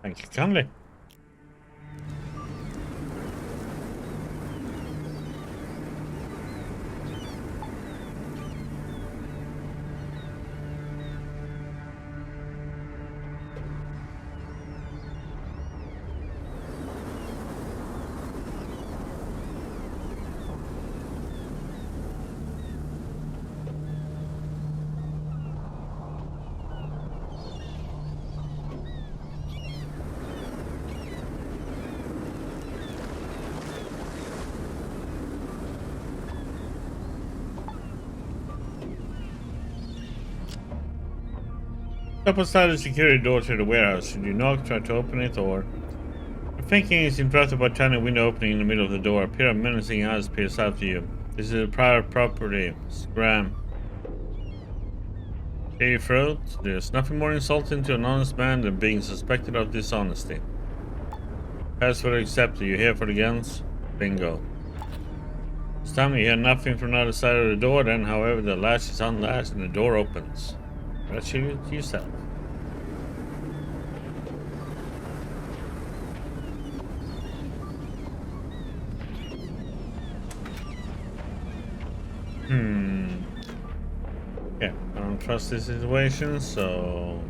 Thank you kindly. Step outside the security door to the warehouse. Should you knock, try to open it, or... Your thinking is interrupted by a tiny window opening in the middle of the door. A pair of menacing eyes peers out to you. This is a private property. Scram. Clear your throat. There's nothing more insulting to an honest man than being suspected of dishonesty. Password accepted. You here for the guns? Bingo. This time you hear nothing from the other side of the door, then however the latch is unlatched and the door opens. Let's shoot it yourself. Yeah, I don't trust this situation, so...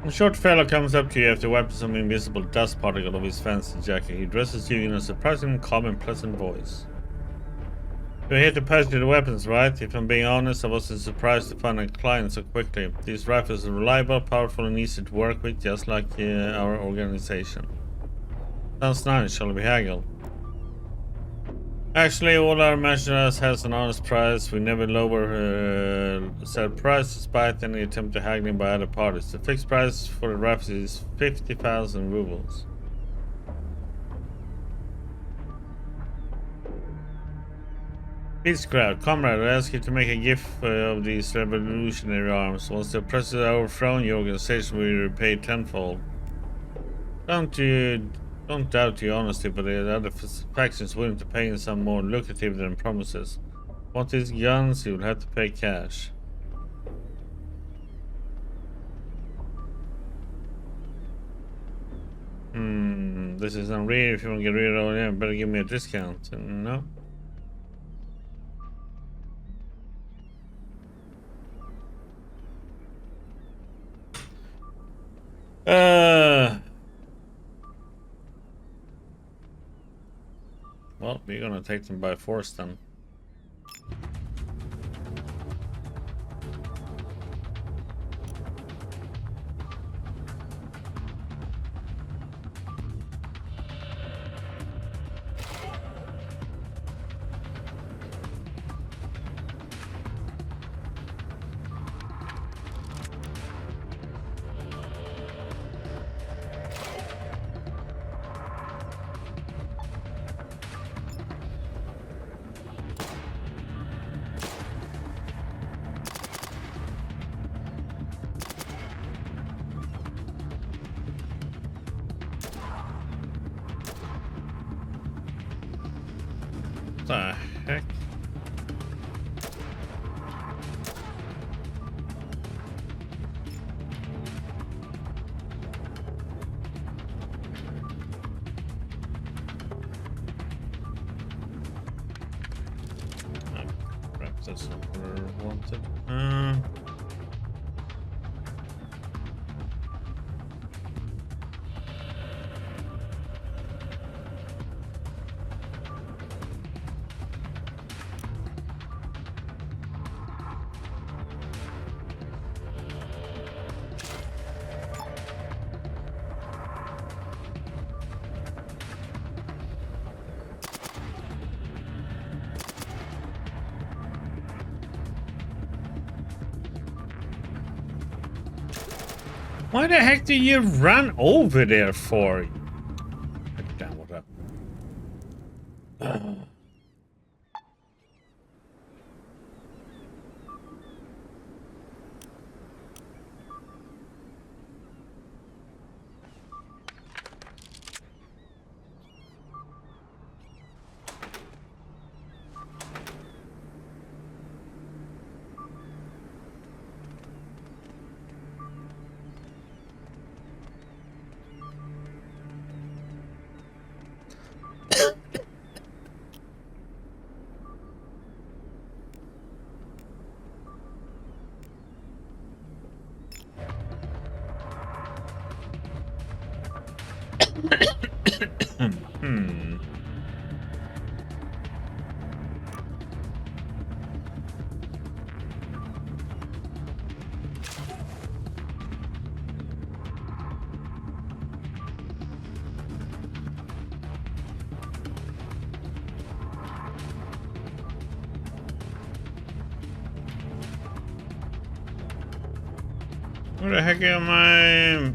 A short fellow comes up to you after wiping some invisible dust particle off his fancy jacket. He addresses you in a surprisingly calm and pleasant voice. You're here to purchase the weapons, right? If I'm being honest, I wasn't surprised to find a client so quickly. These rifles are reliable, powerful, and easy to work with, just like our organization. Sounds nice, shall we haggle? Actually, all our merchandise has an honest price. We never lower set price despite any attempt to haggling by other parties. The fixed price for the rifles is 50,000 rubles. Peace crowd, comrade, I ask you to make a gift of these revolutionary arms. Once the press is overthrown, your organization will be repaid tenfold. Don't doubt your honesty, but the other factions willing to pay in some more lucrative than promises. Want these guns, you will have to pay cash. This is unreal. If you want to get rid of it, better give me a discount. No? Well, we're gonna take them by force then. What the heck? Perhaps that's not what I wanted. Why the heck did you run over there for? Damn, what up? Where the heck am I?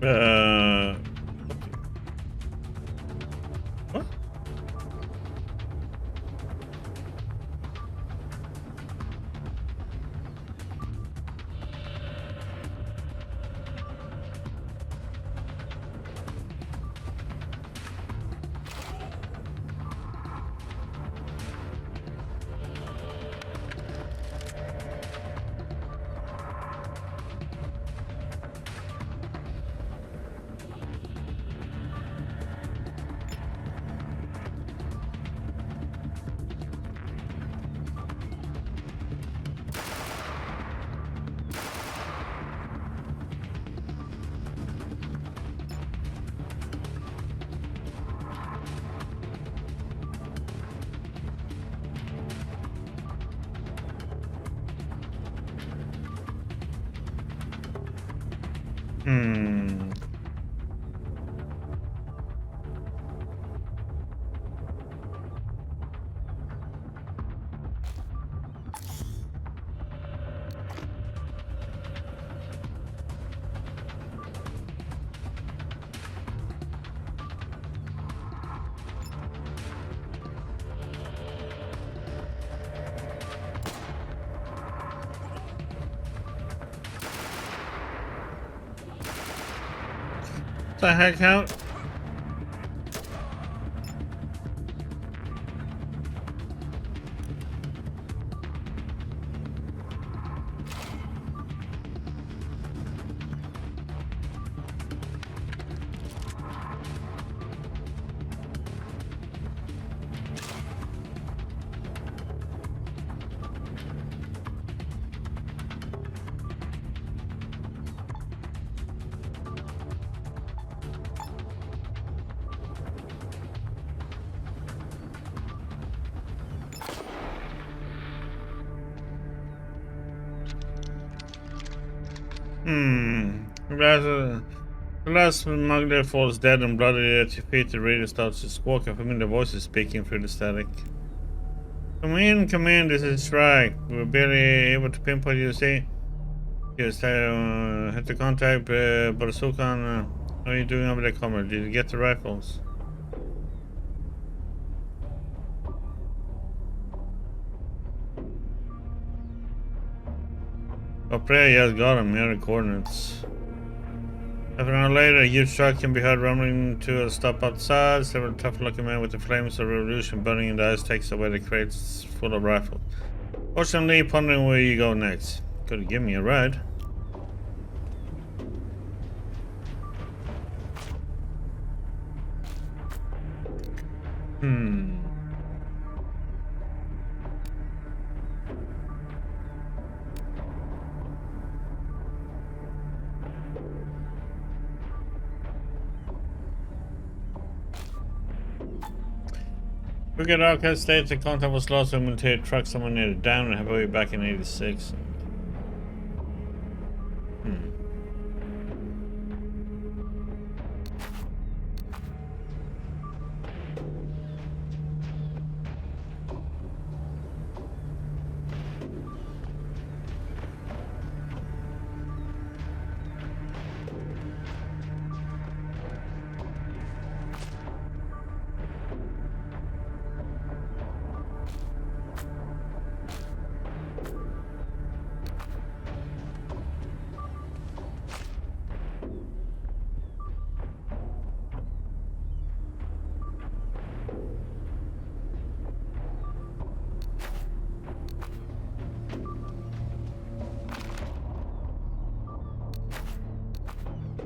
What? Hmm. What the heck out? The last smuggler falls dead and bloody at your feet. The radio starts to squawk, and familiar voices speaking through the static. Come in, this is Strike. We're barely able to pinpoint you, see? Yes, I had to contact Barasukan. How are you doing over there, comrade? Did you get the rifles? Oh, prayer, yes, got them. Here are the coordinates. Half an hour later, a huge truck can be heard rumbling to a stop outside. Several tough-looking men with the flames of revolution burning in the eyes takes away the crates full of rifles. Fortunately, pondering where you go next. Could have given me a ride. Brigade Archive states the contact was lost when military truck someone near it down and have way back in 86.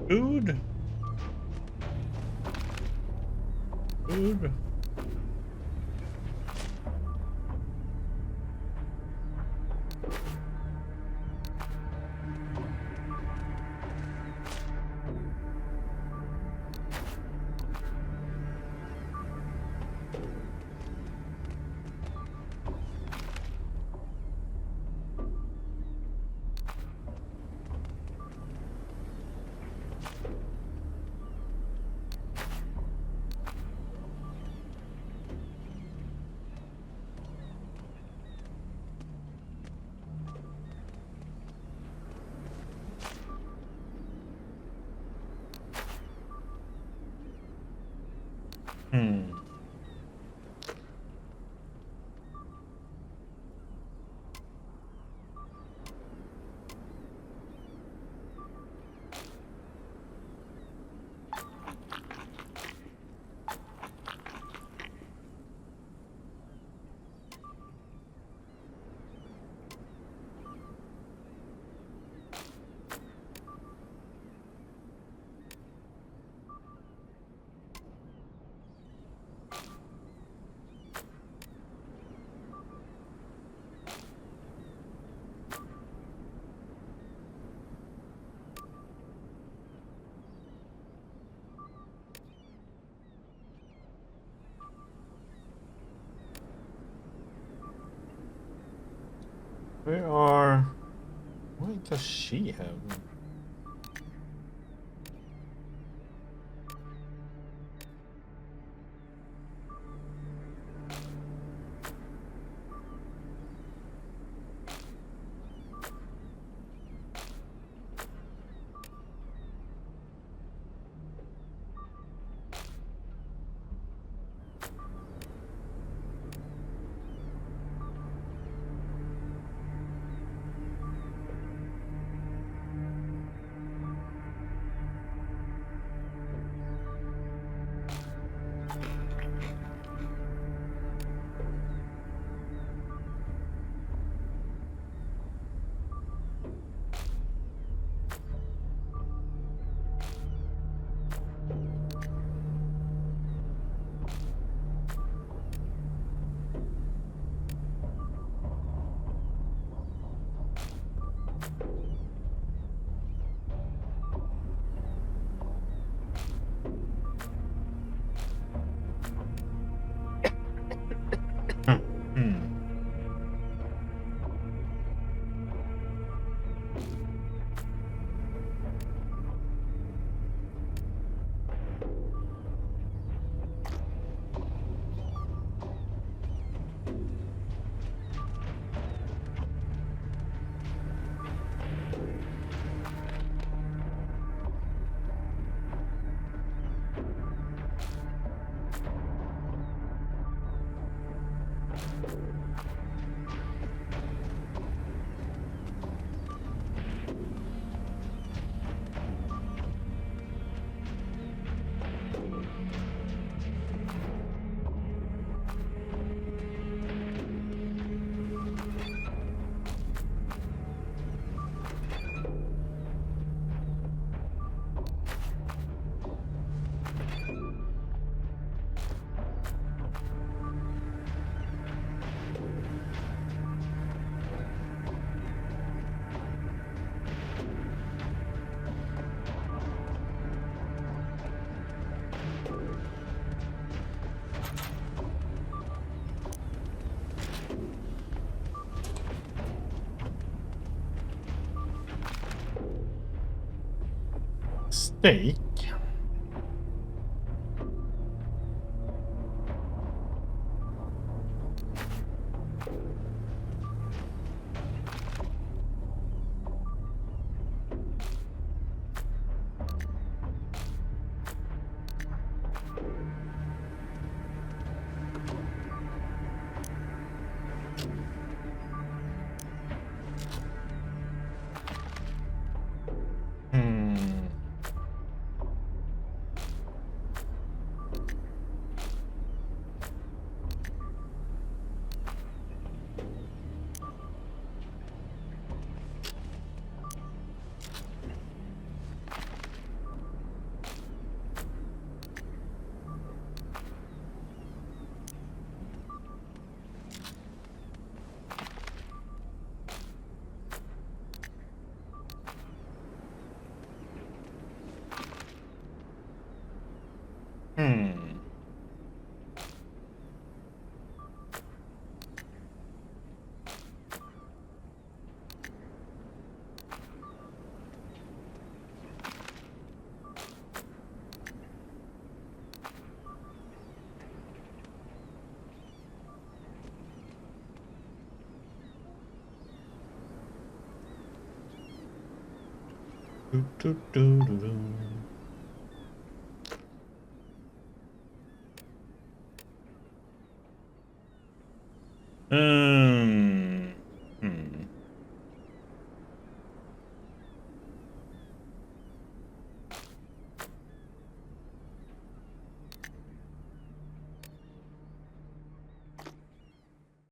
Food? Food? Where are... What does she have? Hmm. Steak? Hmm. Hmm. Do, do, do, do, do.